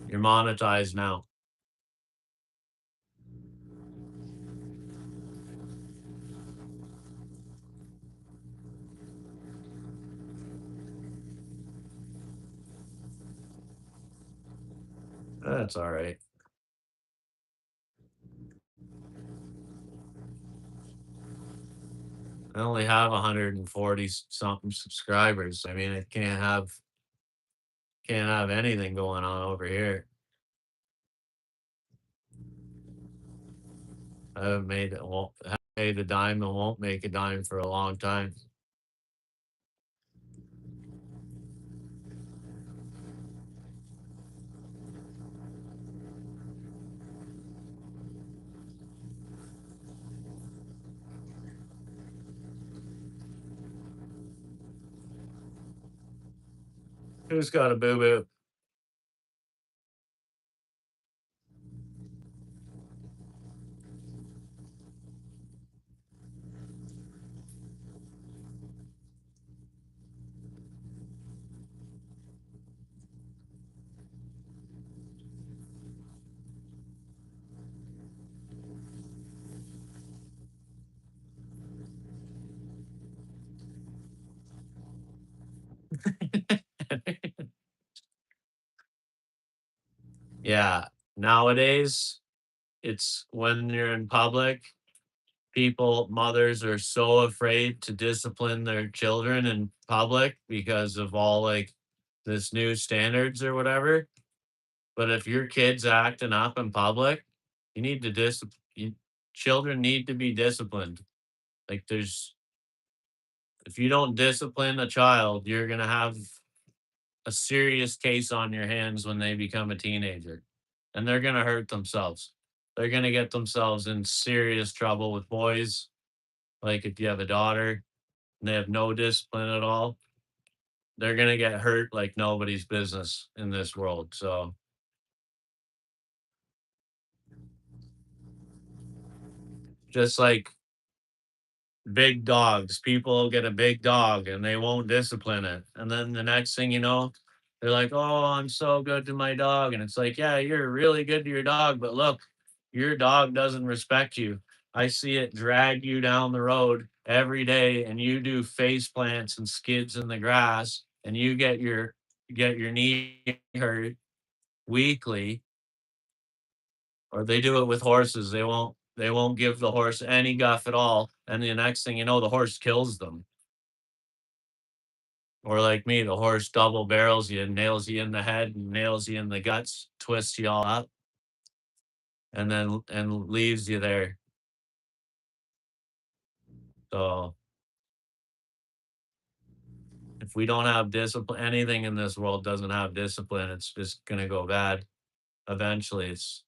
You're monetized now. That's all right. I only have 140 something subscribers. I mean, I can't have anything going on over here. I haven't made a dime and won't make a dime for a long time. Who's got a boo boo? Yeah. Nowadays, it's when you're in public, mothers are so afraid to discipline their children in public because of all like this new standards or whatever. But if your kid's acting up in public, you need to children need to be disciplined. Like if you don't discipline a child, you're gonna have a serious case on your hands when they become a teenager. And they're gonna hurt themselves. They're gonna get themselves in serious trouble with boys. Like if you have a daughter and they have no discipline at all, they're gonna get hurt like nobody's business in this world. So just like big dogs. People get a big dog and they won't discipline it. And then the next thing you know, they're like, "Oh, I'm so good to my dog." And it's like, "Yeah, you're really good to your dog, but look, your dog doesn't respect you. I see it drag you down the road every day and you do face plants and skids in the grass and you get your knee hurt weekly." Or they do it with horses. They won't give the horse any guff at all, and the next thing you know, the horse kills them. Or like me, the horse double barrels you and nails you in the head and nails you in the guts, twists you all up, and then and leaves you there. So if we don't have discipline, anything in this world doesn't have discipline, it's just gonna go bad. Eventually, it's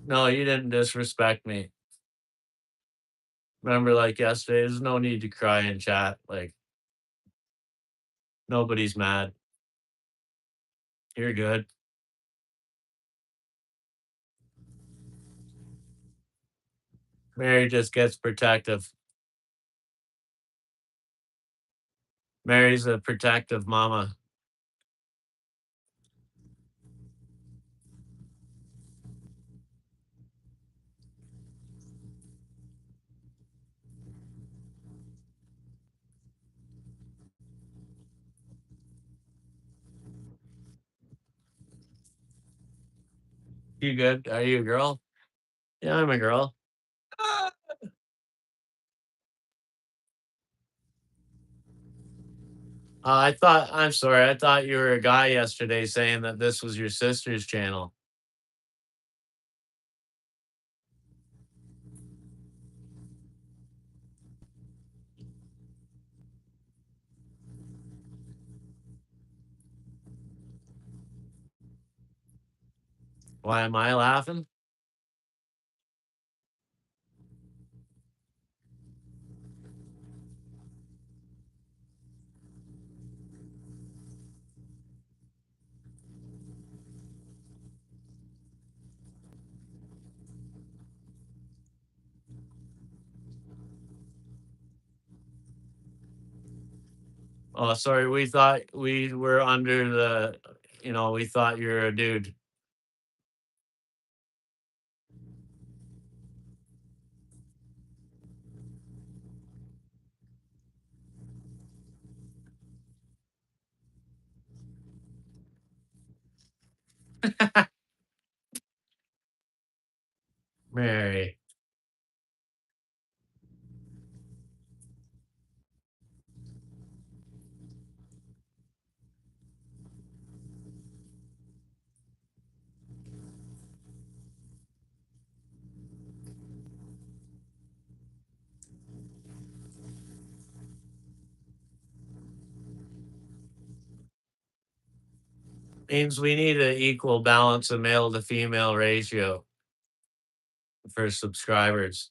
no, you didn't disrespect me. Remember, like yesterday, there's no need to cry in chat. Like nobody's mad. You're good. Mary just gets protective. Mary's a protective mama. You good? Are you a girl? Yeah, I'm a girl. I'm sorry, I thought you were a guy yesterday saying that this was your sister's channel. Why am I laughing? Oh, sorry, we thought we were under the we thought you're a dude. Mary. Means we need an equal balance of male to female ratio for subscribers.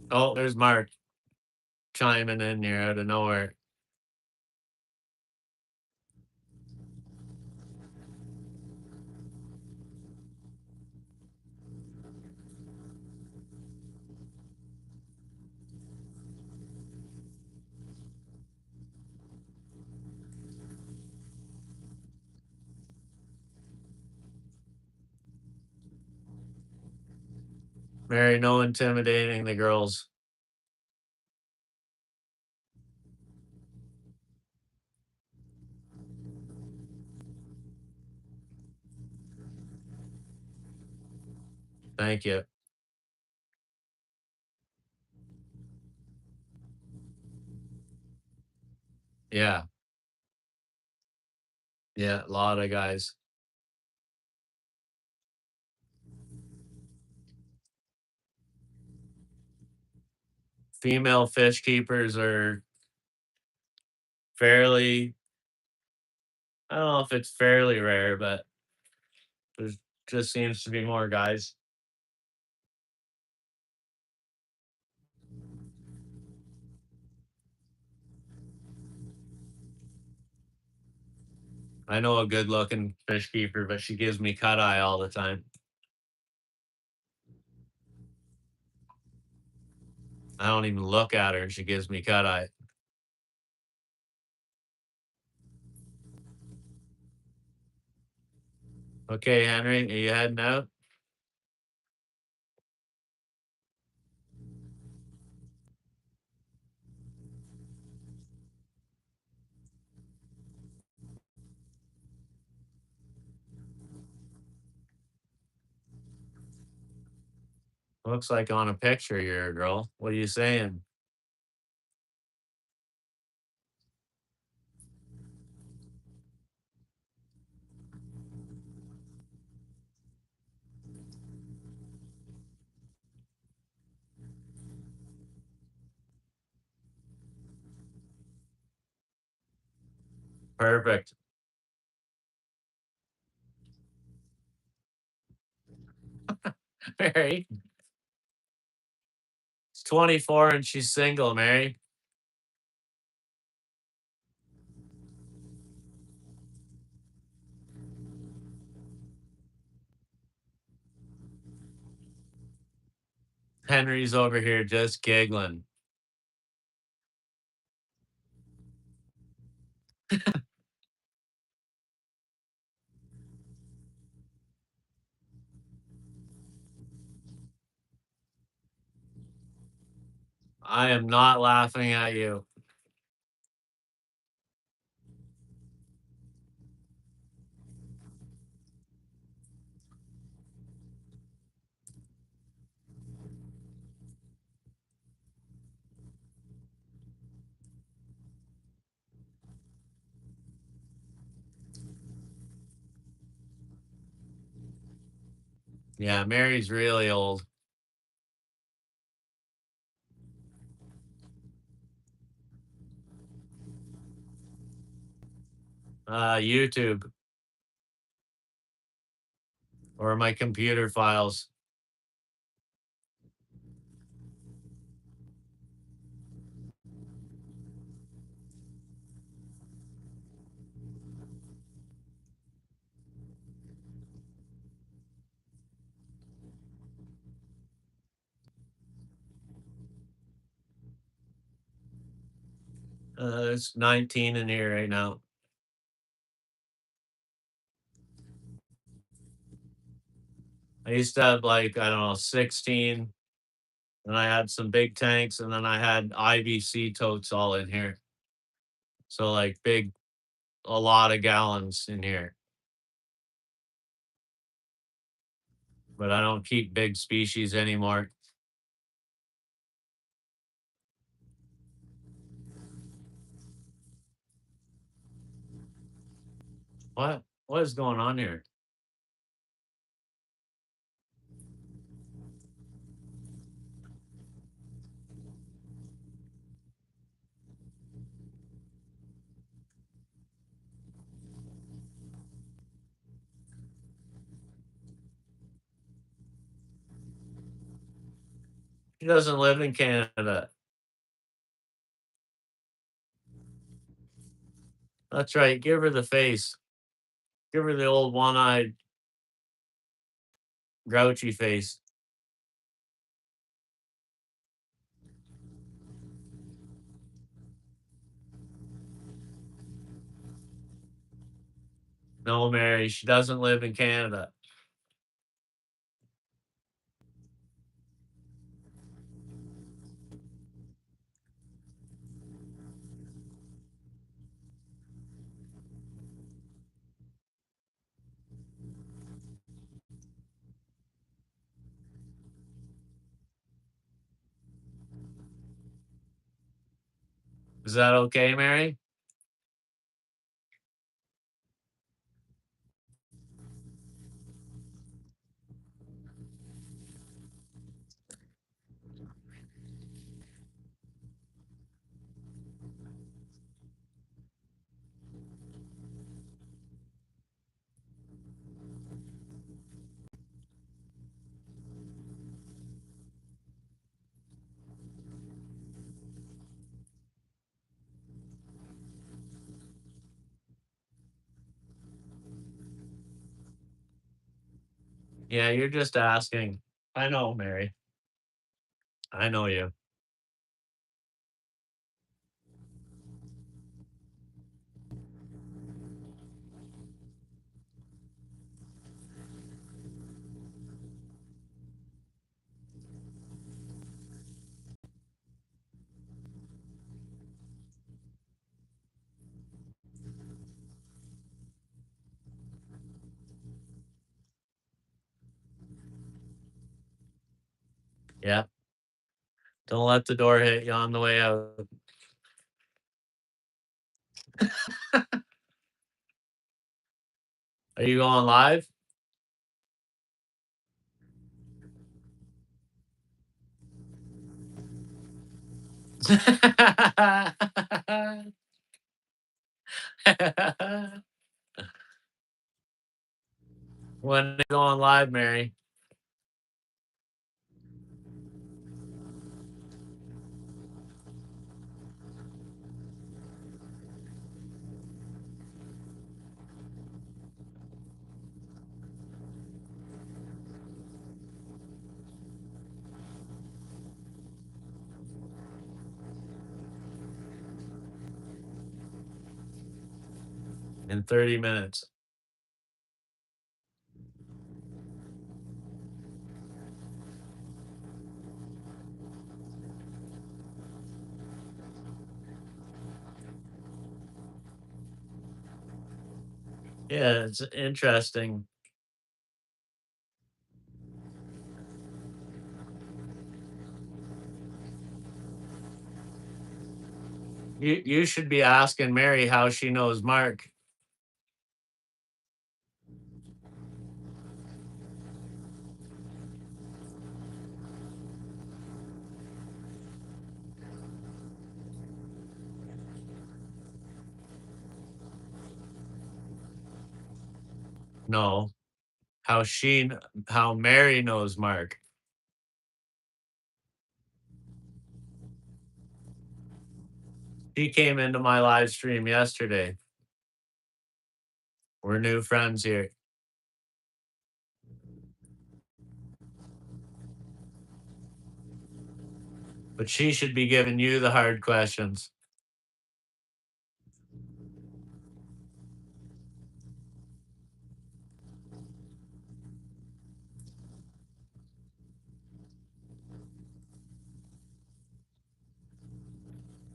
Oh, there's Mark chiming in here out of nowhere. Mary, no intimidating the girls. Thank you. Yeah. Yeah, a lot of guys. Female fish keepers are fairly I don't know if it's fairly rare, but there's just seems to be more guys. I know a good looking fish keeper, but she gives me cut eye all the time. I don't even look at her and she gives me cut eye. Okay, Henry, are you heading out? Looks like on a picture you're a girl. What are you saying? Perfect. Mary, she's 24 and she's single, Mary. Henry's over here just giggling. I am not laughing at you. Yeah, Mary's really old. YouTube or my computer files. It's 19 in here right now. I used to have like, I don't know, 16. And I had some big tanks, and then I had IBC totes all in here. So like big, a lot of gallons in here. But I don't keep big species anymore. What? What is going on here? She doesn't live in Canada. That's right. Give her the face. Give her the old one-eyed grouchy face. No, Mary, she doesn't live in Canada. Is that okay, Mary? Yeah, you're just asking. I know, Mary. I know you. Yeah. Don't let the door hit you on the way out. Are you going live? When are you going live, Mary? In 30 minutes. Yeah, it's interesting. You should be asking Mary how she knows Mark. No, how Mary knows Mark. She came into my live stream yesterday. We're new friends here, but she should be giving you the hard questions.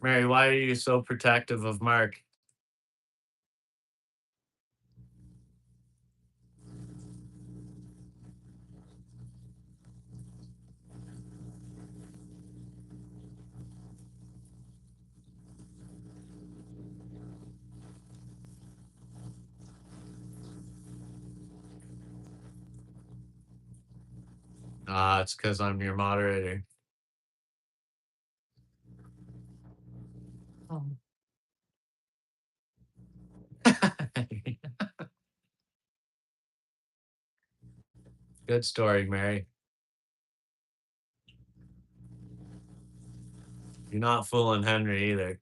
Mary, why are you so protective of Mark? Ah, it's because I'm your moderator. Oh. Good story, Mary. You're not fooling Henry either.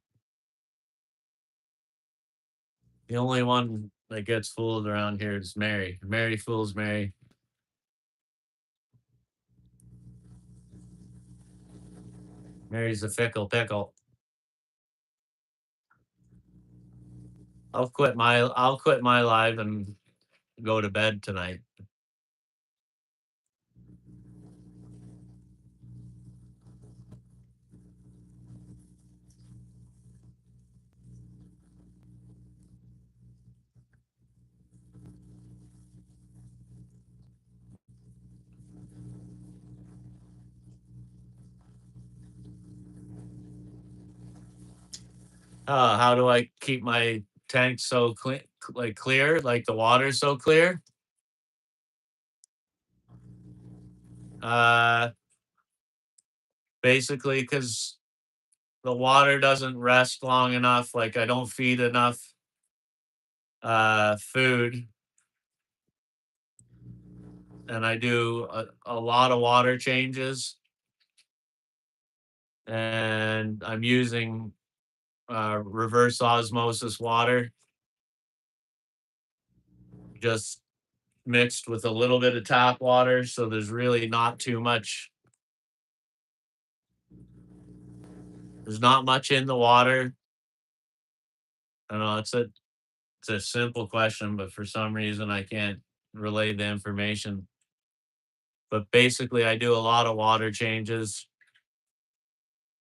The only one that gets fooled around here is Mary. Mary fools Mary. Mary's a fickle pickle. I'll quit my live and go to bed tonight. How do I keep my tank so clean, like clear, like the water's so clear? Uh, Basically, because the water doesn't rest long enough. Like I don't feed enough food, and I do a lot of water changes, and I'm using reverse osmosis water just mixed with a little bit of tap water, so there's really not too much. There's not much in the water. I know it's a simple question, but for some reason I can't relay the information. But basically, I do a lot of water changes,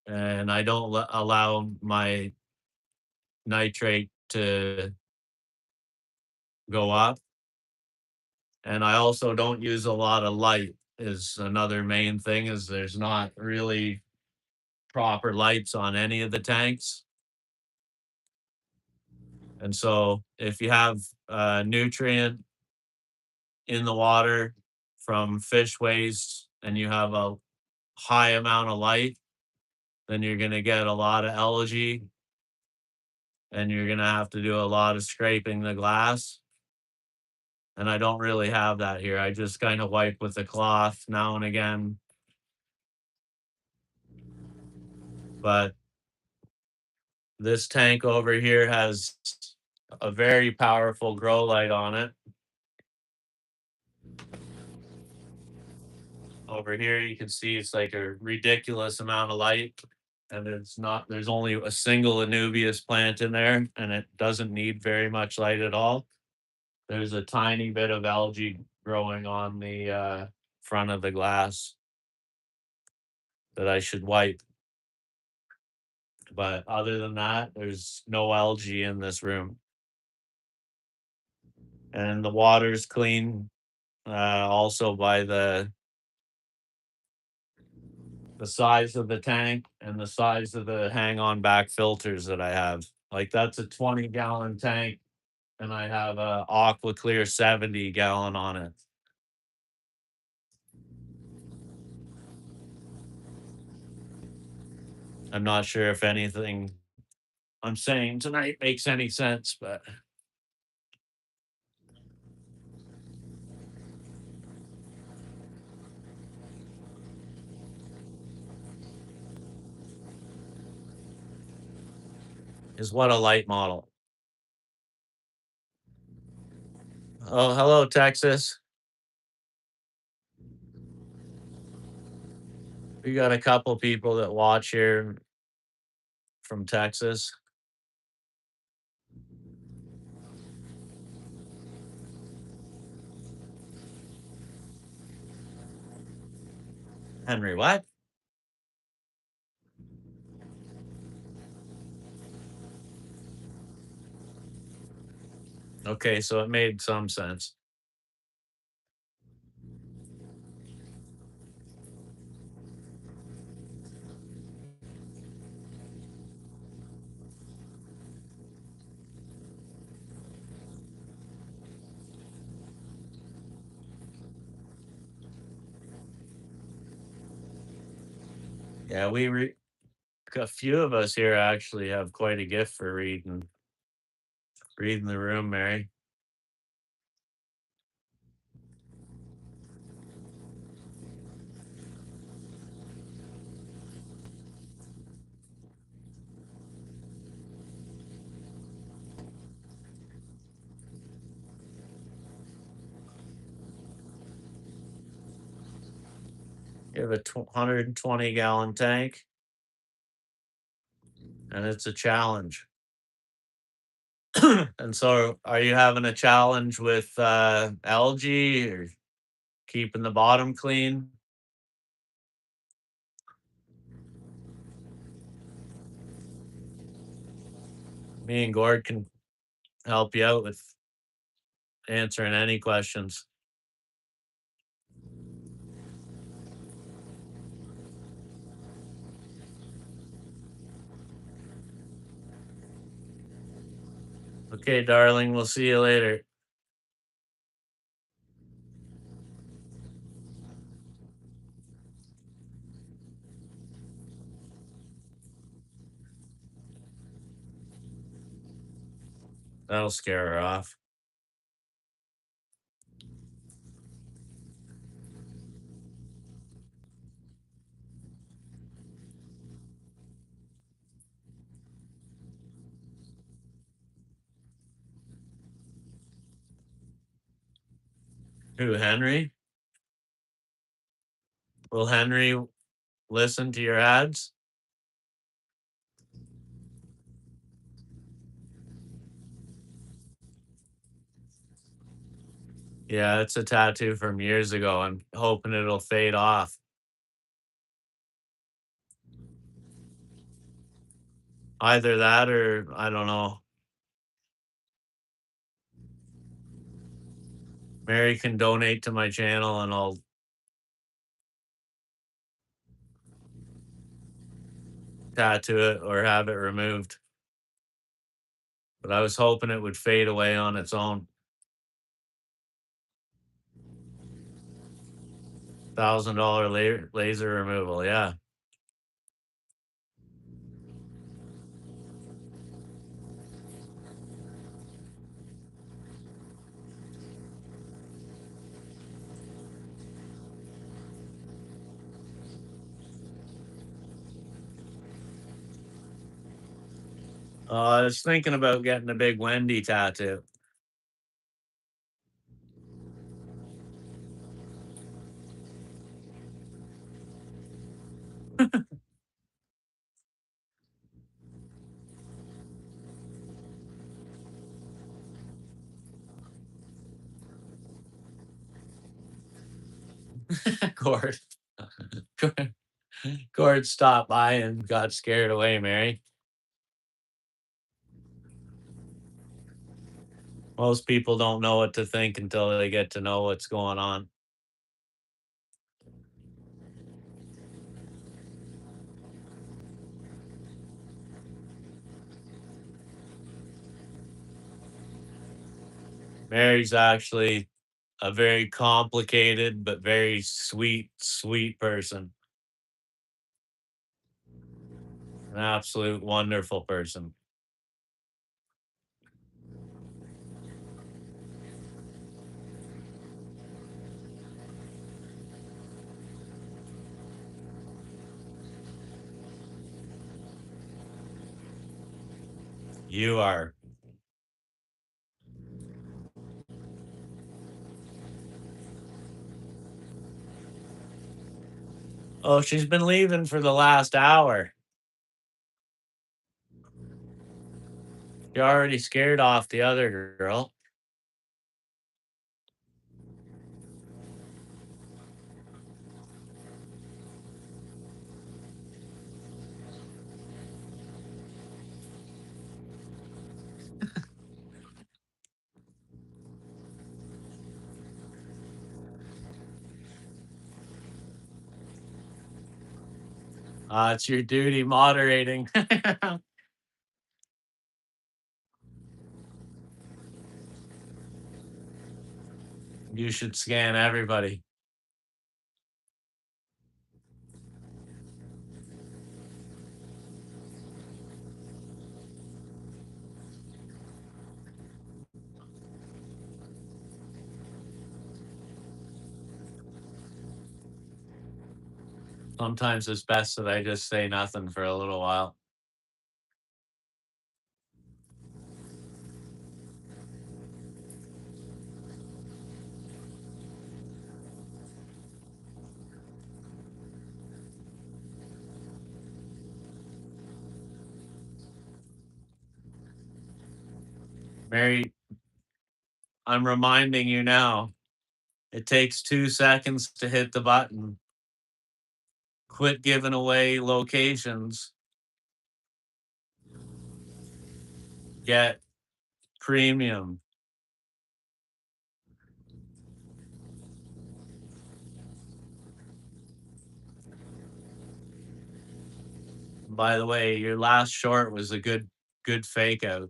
and I don't allow my nitrate to go up. And I also don't use a lot of light. Is another main thing. Is there's not really proper lights on any of the tanks. And so if you have nutrient in the water from fish waste and you have a high amount of light, then you're going to get a lot of algae and you're going to have to do a lot of scraping the glass. And I don't really have that here. I just kind of wipe with a cloth now and again. But this tank over here has a very powerful grow light on it. Over here, you can see it's like a ridiculous amount of light. And it's not, there's only a single Anubias plant in there, and it doesn't need very much light at all. There's a tiny bit of algae growing on the front of the glass that I should wipe. But other than that, there's no algae in this room. And the water's clean also by the size of the tank and the size of the hang on back filters that I have. Like that's a 20-gallon tank and I have a Aqua Clear 70-gallon on it. I'm not sure if anything I'm saying tonight makes any sense, but is what a light model. Oh, hello, Texas. We got a couple people that watch here from Texas. Henry, what? Okay, so it made some sense. Yeah, a few of us here actually have quite a gift for reading the room, Mary. You have a 120-gallon tank, and it's a challenge. And so, are you having a challenge with algae or keeping the bottom clean? Me and Gord can help you out with answering any questions. Okay, darling, we'll see you later. That'll scare her off. Who, Henry? Will Henry listen to your ads? Yeah, it's a tattoo from years ago. I'm hoping it'll fade off. Either that or I don't know. Mary can donate to my channel and I'll tattoo it or have it removed. But I was hoping it would fade away on its own. $1,000 laser removal. Yeah. I was thinking about getting a big Wendy tattoo. Cord. Cord stopped by and got scared away, Mary. Most people don't know what to think until they get to know what's going on. Mary's actually a very complicated but very sweet, sweet person. An absolute wonderful person. You are. Oh, she's been leaving for the last hour. You already scared off the other girl. It's your duty moderating. You should scan everybody. Sometimes it's best that I just say nothing for a little while. Mary, I'm reminding you now, it takes 2 seconds to hit the button. Quit giving away locations. Get premium. By the way, your last short was a good fake out.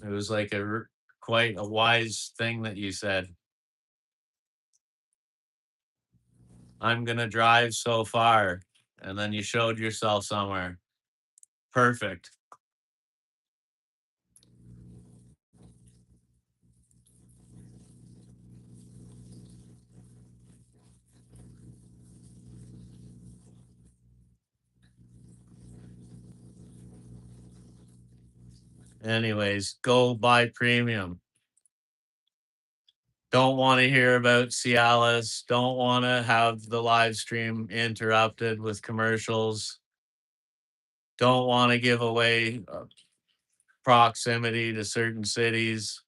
It was like quite a wise thing that you said. I'm gonna drive so far, and then you showed yourself somewhere. Perfect. Anyways, go buy premium. Don't want to hear about Cialis. Don't want to have the live stream interrupted with commercials. Don't want to give away proximity to certain cities.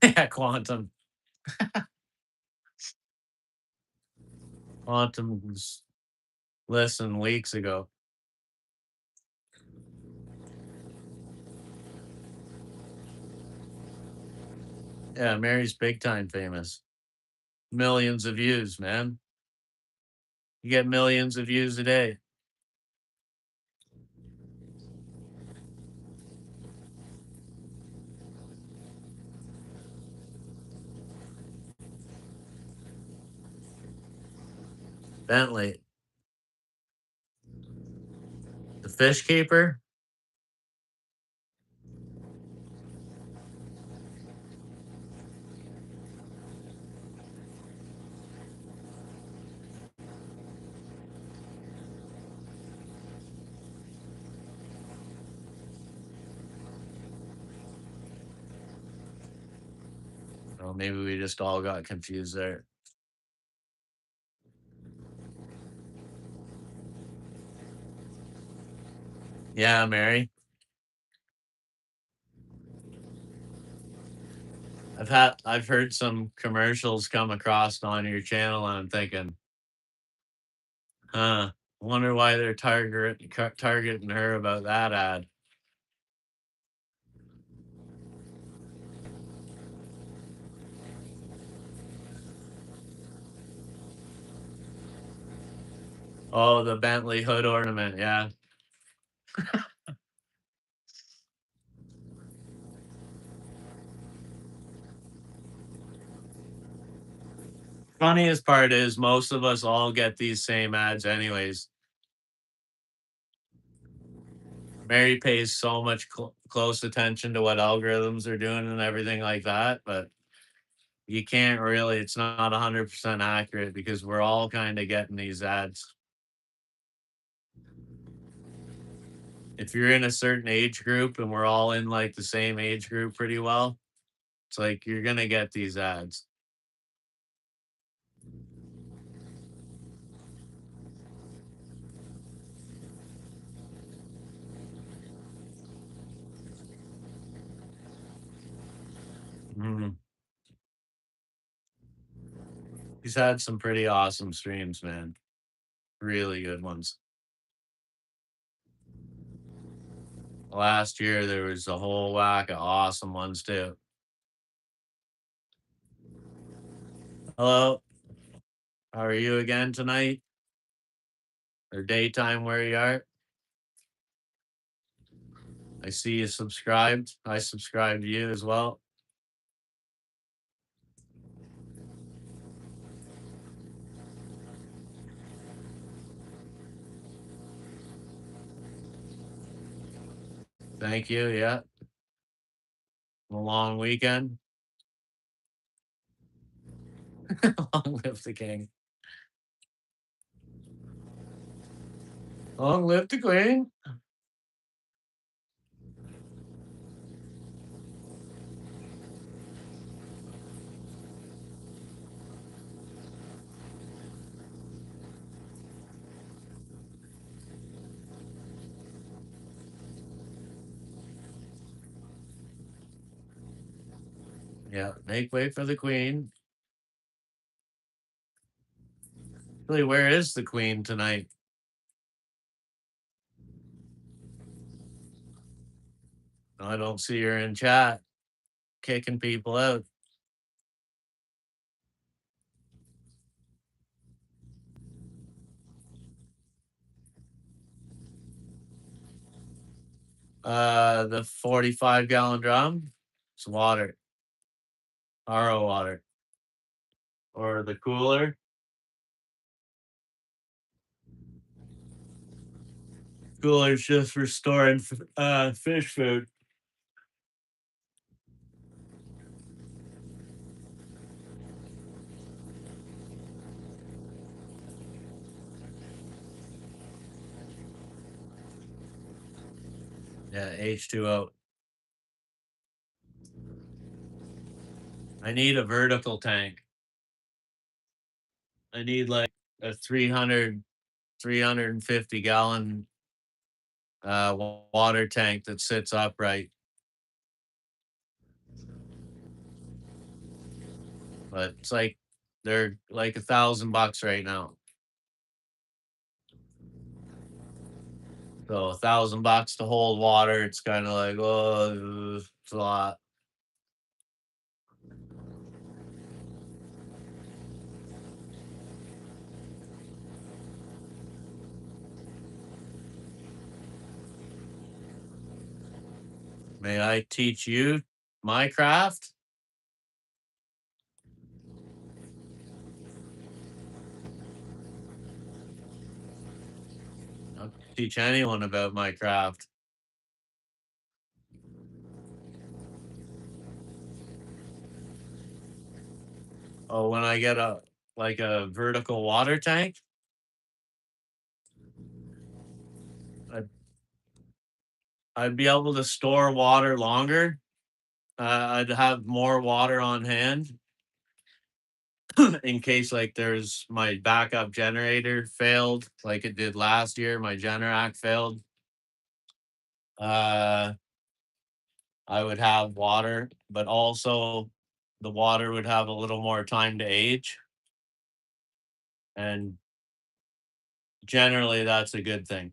Yeah, Quantum. Quantum was listened weeks ago. Yeah, Mary's big time famous. Millions of views, man. You get millions of views a day. Bentley, the fish keeper. Oh, maybe we just all got confused there. Yeah, Mary. I've heard some commercials come across on your channel, and I'm thinking, huh, wonder why they're targeting her about that ad. Oh, the Bentley hood ornament. Yeah. Funniest part is most of us all get these same ads anyways. Mary pays so much close attention to what algorithms are doing and everything like that, but you can't really, it's not 100% accurate because we're all kind of getting these ads. If you're in a certain age group and we're all in like the same age group pretty well, it's like you're going to get these ads. Mhm. He's had some pretty awesome streams, man. Really good ones. Last year, there was a whole whack of awesome ones too. Hello, how are you again tonight? Or daytime where you are? I see you subscribed. I subscribed to you as well. Thank you. Yeah. A long weekend. Long live the king. Long live the queen. Yeah. Make way for the queen. Really, where is the queen tonight? I don't see her in chat, kicking people out. The 45-gallon drum. It's water, RO water, or the cooler. coolers just for storing fish food. Yeah, H2O. I need a vertical tank. I need like a 350 gallon water tank that sits upright. But it's like they're like $1,000 right now. So $1,000 to hold water, it's kind of like, oh, it's a lot. May I teach you my craft? I'll teach anyone about my craft. Oh, when I get a like a vertical water tank, I'd, I'd be able to store water longer. I'd have more water on hand in case like there's my backup generator failed, like it did last year. My Generac failed. Uh, I would have water, but also the water would have a little more time to age, and generally that's a good thing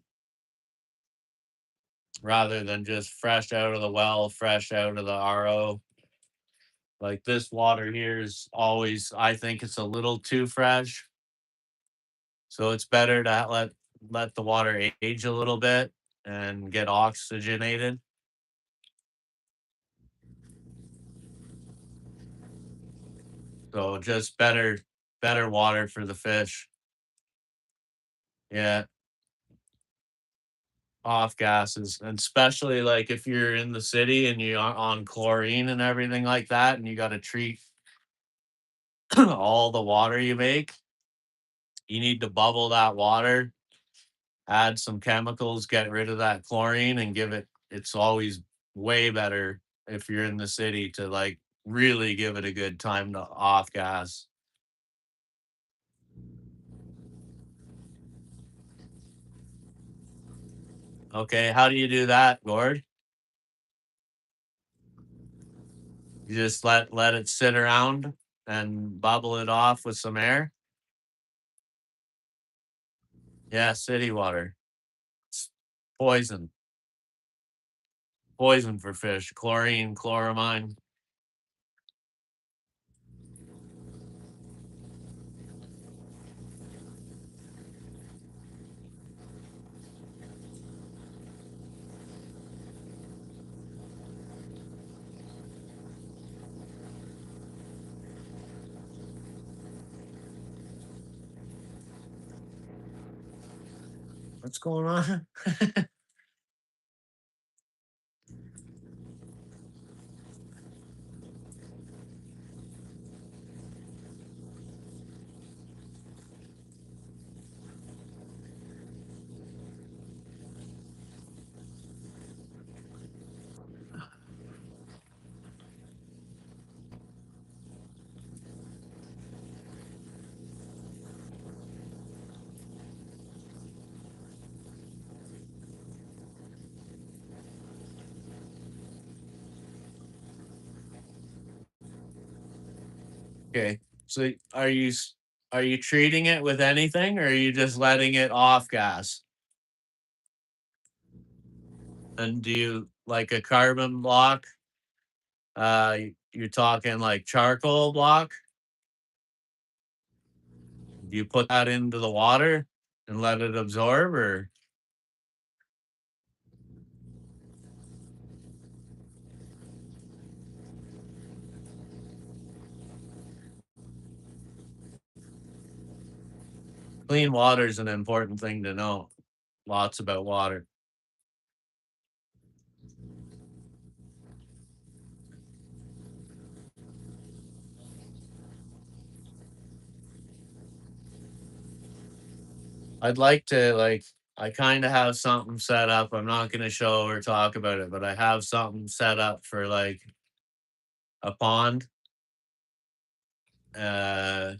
rather than just fresh out of the well, fresh out of the RO. Like this water here is always, I think it's a little too fresh. So it's better to let the water age a little bit and get oxygenated. So just better water for the fish. Yeah, off gases, and especially like if you're in the city and you're on chlorine and everything like that, and you got to treat all the water you make. You need to bubble that water, add some chemicals, get rid of that chlorine, and give it. It's always way better if you're in the city to like really give it a good time to off gas. Okay, how do you do that, Gord? You just let it sit around and bubble it off with some air. Yeah, city water. It's poison. Poison for fish. Chlorine, chloramine. What's going on? Okay. So are you treating it with anything or are you just letting it off gas? And do you like a carbon block? You're talking like charcoal block? Do you put that into the water and let it absorb, or clean water is an important thing to know. Lots about water. I'd like to like I kind of have something set up. I'm not going to show or talk about it, but I have something set up for like a pond. Uh,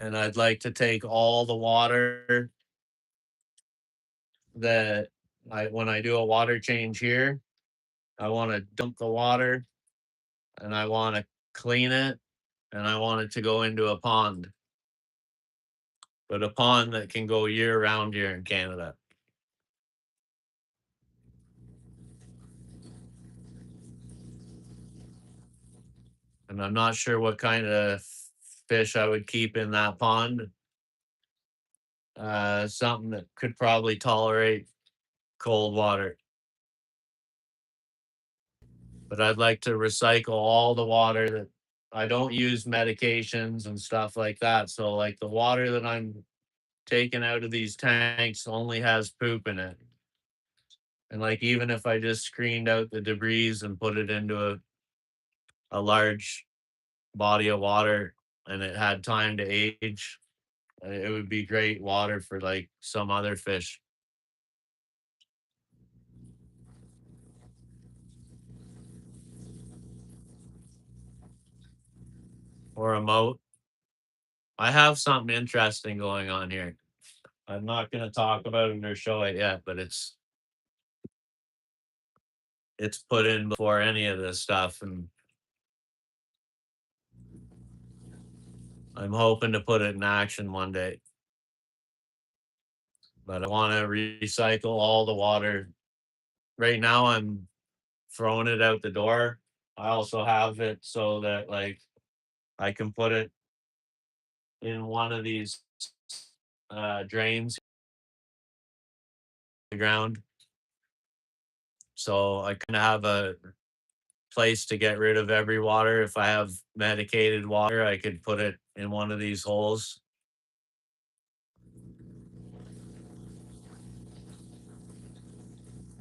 and I'd like to take all the water that when I do a water change here, I want to dump the water and I want to clean it and I want it to go into a pond, but a pond that can go year round here in Canada. And I'm not sure what kind of fish I would keep in that pond. Something that could probably tolerate cold water. But I'd like to recycle all the water that I don't use medications and stuff like that. So like the water that I'm taking out of these tanks only has poop in it. And like even if I just screened out the debris and put it into a large body of water and it had time to age, it would be great water for like some other fish or a moat. I have something interesting going on here. I'm not going to talk about it or show it yet, but it's put in before any of this stuff, and I'm hoping to put it in action one day. But I want to recycle all the water. Right now, I'm throwing it out the door. I also have it so that like I can put it in one of these drains in the ground. So I kind of have a place to get rid of every water. If I have medicated water, I could put it in one of these holes.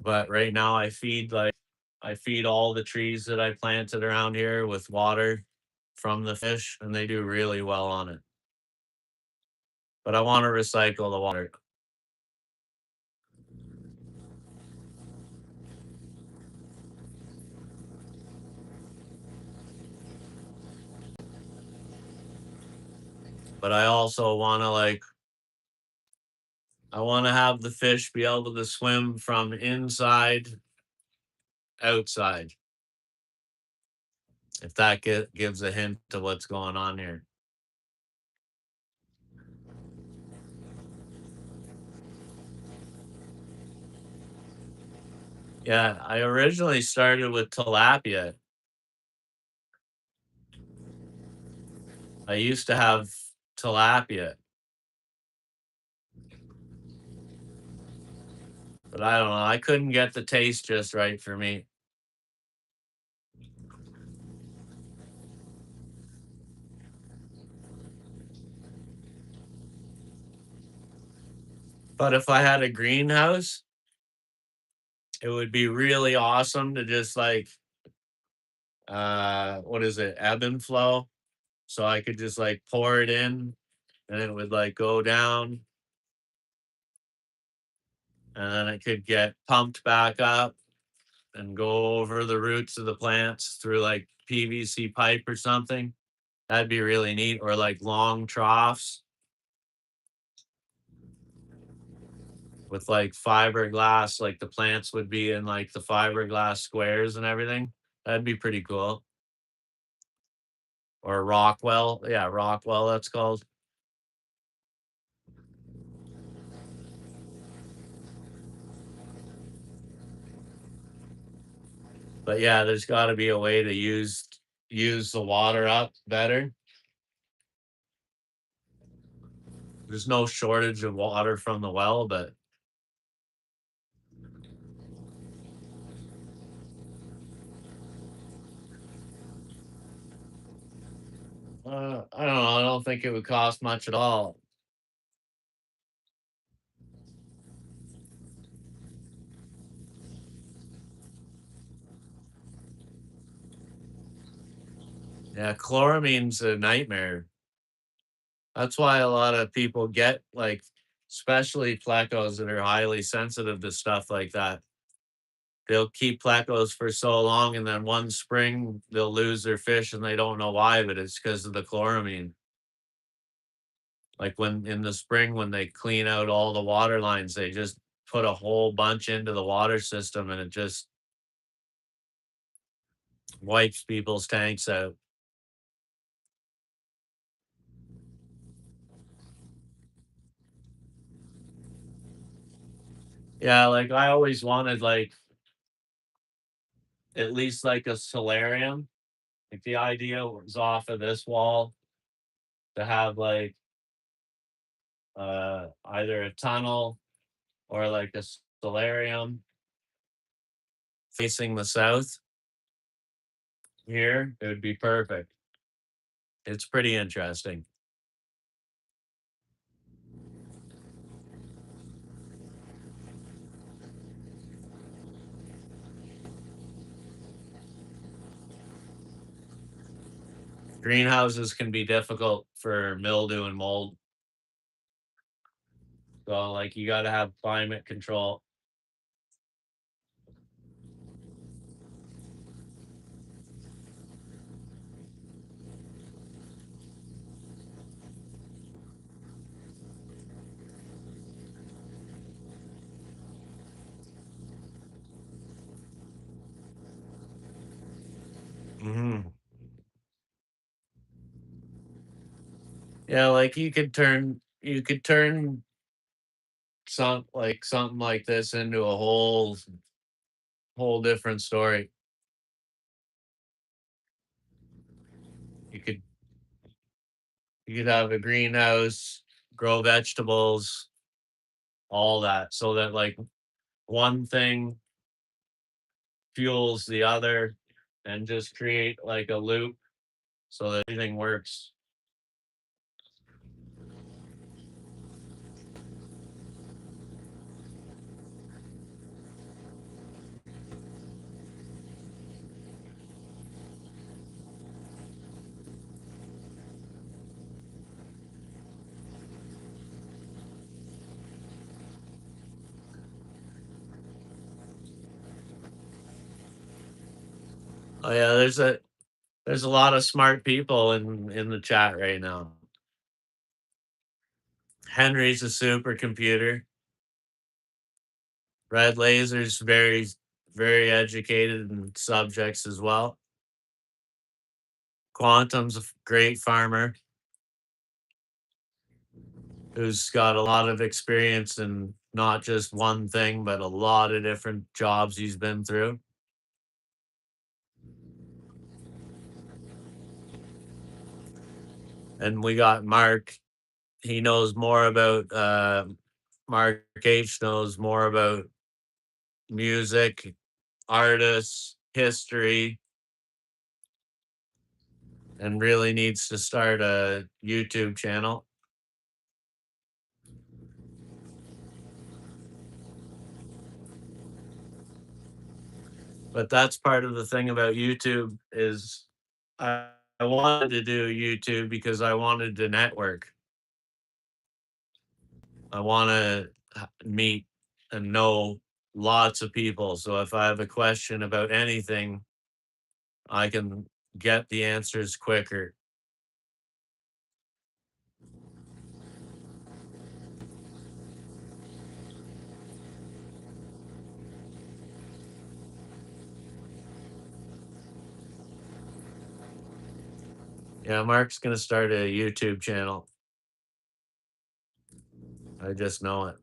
But right now I feed all the trees that I planted around here with water from the fish and they do really well on it. But I want to recycle the water. But I also want to like I want to have the fish be able to swim from inside outside. If that gives a hint to what's going on here. Yeah, I originally started with tilapia. I used to have tilapia, but I don't know. I couldn't get the taste just right for me. But if I had a greenhouse, it would be really awesome to just like what is it, ebb and flow. So I could just like pour it in and it would like go down and then it could get pumped back up and go over the roots of the plants through like PVC pipe or something. That'd be really neat. Or like long troughs with like fiberglass, like the plants would be in like the fiberglass squares and everything. That'd be pretty cool. Or Rockwell. Yeah, Rockwell, that's called. But yeah, there's got to be a way to use the water up better. There's no shortage of water from the well, but I don't know. I don't think it would cost much at all. Yeah, chloramine's a nightmare. That's why a lot of people get like, especially plecos that are highly sensitive to stuff like that. They'll keep plecos for so long, and then one spring they'll lose their fish, and they don't know why, but it's because of the chloramine. Like when in the spring, when they clean out all the water lines, they just put a whole bunch into the water system, and it just wipes people's tanks out. Yeah, like I always wanted like at least like a solarium. Like the idea was off of this wall to have like either a tunnel or like a solarium facing the south here. It would be perfect. It's pretty interesting. Greenhouses can be difficult for mildew and mold. So like you got to have climate control. Hmm. Yeah, like you could turn something like this into a whole different story. You could you could have a greenhouse, grow vegetables, all that, so that like one thing fuels the other and just create like a loop so that everything works. Oh yeah, there's a lot of smart people in the chat right now. Henry's a supercomputer. Red Laser's very educated in subjects as well. Quantum's a great farmer who's got a lot of experience in not just one thing, but a lot of different jobs he's been through. And we got Mark. He knows more about Mark H knows more about music, artists, history, and really needs to start a YouTube channel. But that's part of the thing about YouTube is I wanted to do YouTube because I wanted to network. I want to meet and know lots of people. So if I have a question about anything, I can get the answers quicker. Yeah, Mark's going to start a YouTube channel. I just know it.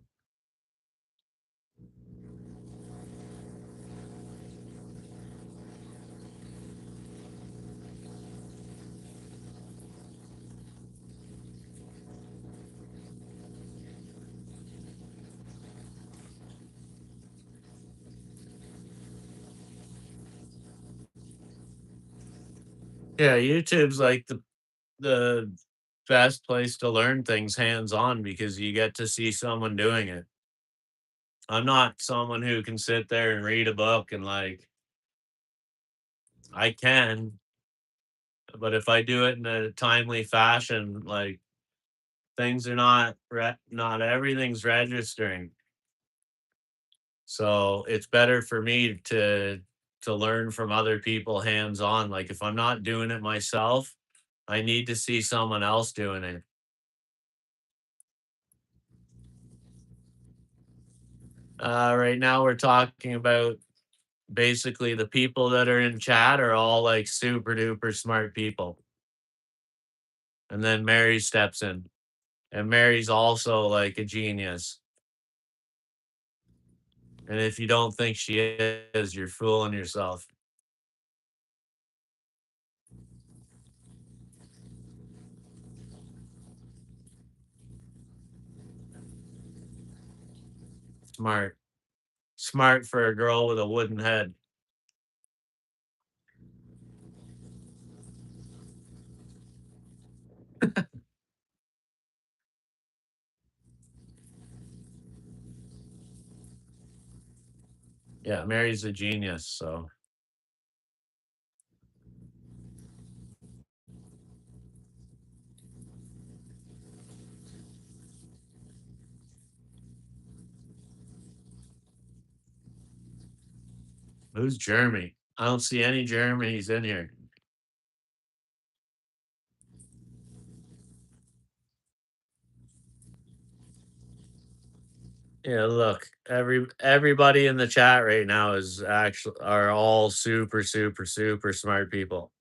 Yeah, YouTube's like the best place to learn things hands on because you get to see someone doing it. I'm not someone who can sit there and read a book and like I can, but if I do it in a timely fashion, like things are not everything's registering. So it's better for me to learn from other people hands on. Like if I'm not doing it myself, I need to see someone else doing it. Right now we're talking about basically the people that are in chat are all like super duper smart people. And then Mary steps in. And Mary's also like a genius. And if you don't think she is, you're fooling yourself. Smart. Smart for a girl with a wooden head. Yeah, Mary's a genius. So who's Jeremy? I don't see any Jeremy's in here. Yeah, look, everybody in the chat right now is actually are all super, super, super smart people.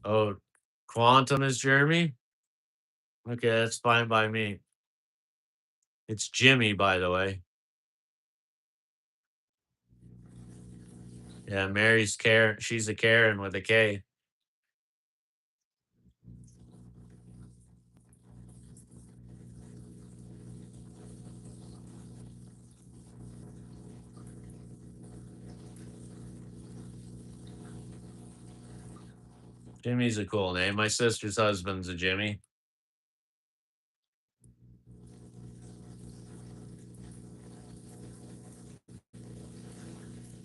Oh, Quantum is Jeremy? Okay, that's fine by me. It's Jimmy, by the way. Yeah, Mary's Karen. She's a Karen with a K. Jimmy's a cool name. My sister's husband's a Jimmy.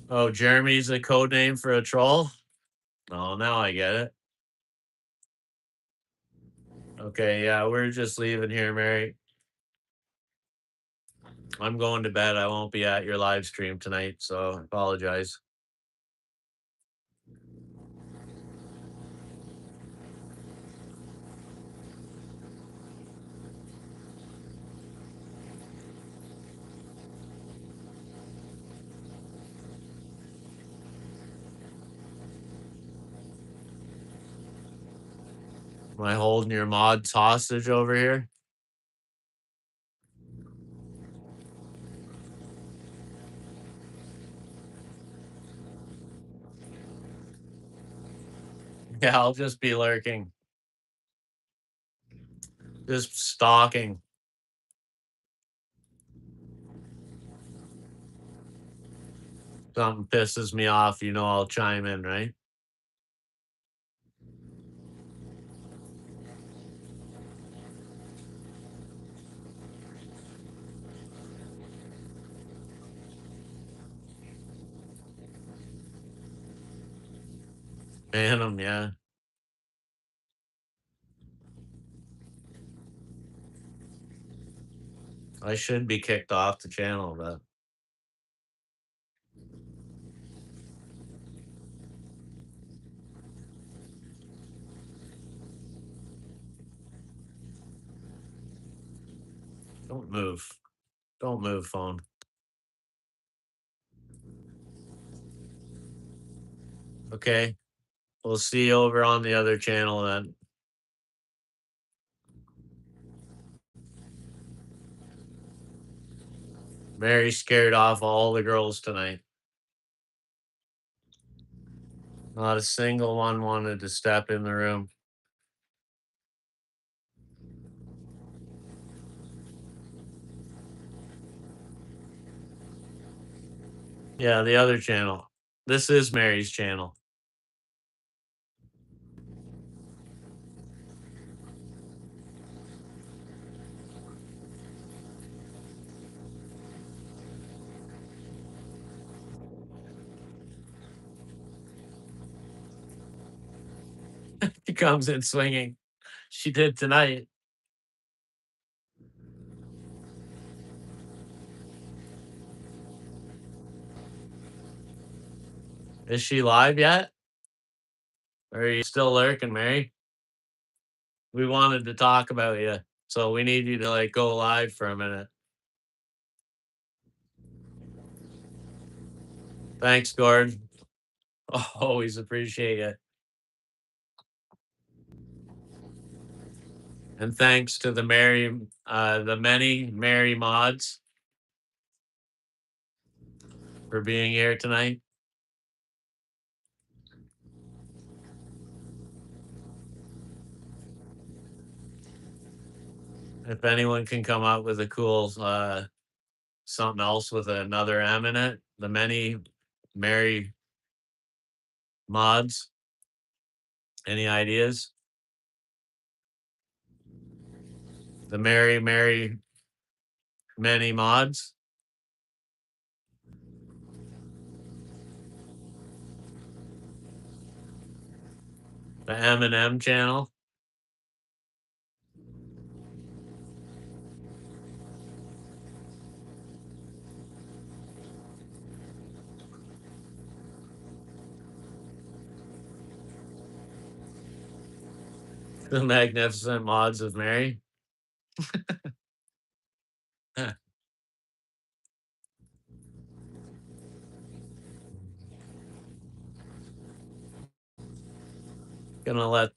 Oh, Jeremy's a code name for a troll? Oh, now I get it. Okay, yeah, we're just leaving here, Mary. I'm going to bed. I won't be at your live stream tonight, so I apologize. Am I holding your mods hostage over here? Yeah, I'll just be lurking. Just stalking. Something pisses me off, I'll chime in, right? Phantom, yeah. I should be kicked off the channel, but don't move. Don't move, phone. Okay. We'll see you over on the other channel then. Mary scared off all the girls tonight. Not a single one wanted to step in the room. Yeah, the other channel. This is Mary's channel. She comes in swinging. She did tonight. Is she live yet? Or are you still lurking, Mary? We wanted to talk about you, so we need you to like go live for a minute. Thanks, Gordon. Always appreciate it. And thanks to the many Mary mods for being here tonight. If anyone can come up with a cool something else with another M in it, the many Mary mods. Any ideas? The Mary many mods. The M&M channel. The magnificent mods of Mary. Gonna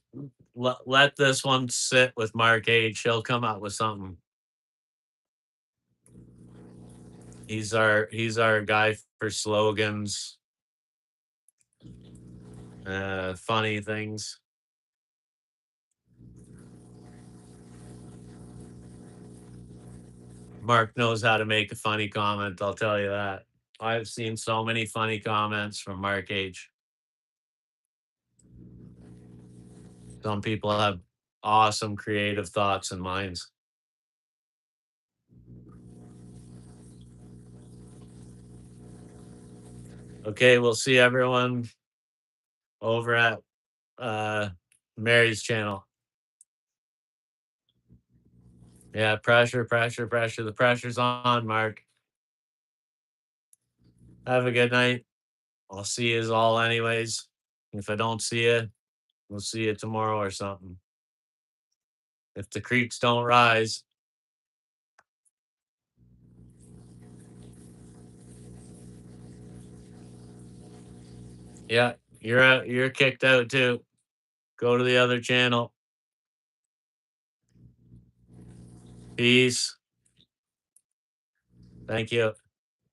let this one sit with Mark H. He'll come up with something. He's our guy for slogans, funny things. Mark knows how to make a funny comment, I'll tell you that. I've seen so many funny comments from Mark H. Some people have awesome creative thoughts and minds. Okay, we'll see everyone over at Mary's channel. Yeah, pressure, pressure, pressure. The pressure's on, Mark. Have a good night. I'll see you all anyways. If I don't see you, we'll see you tomorrow or something. If the creeks don't rise. Yeah, you're out. You're kicked out too. Go to the other channel. Peace. Thank you.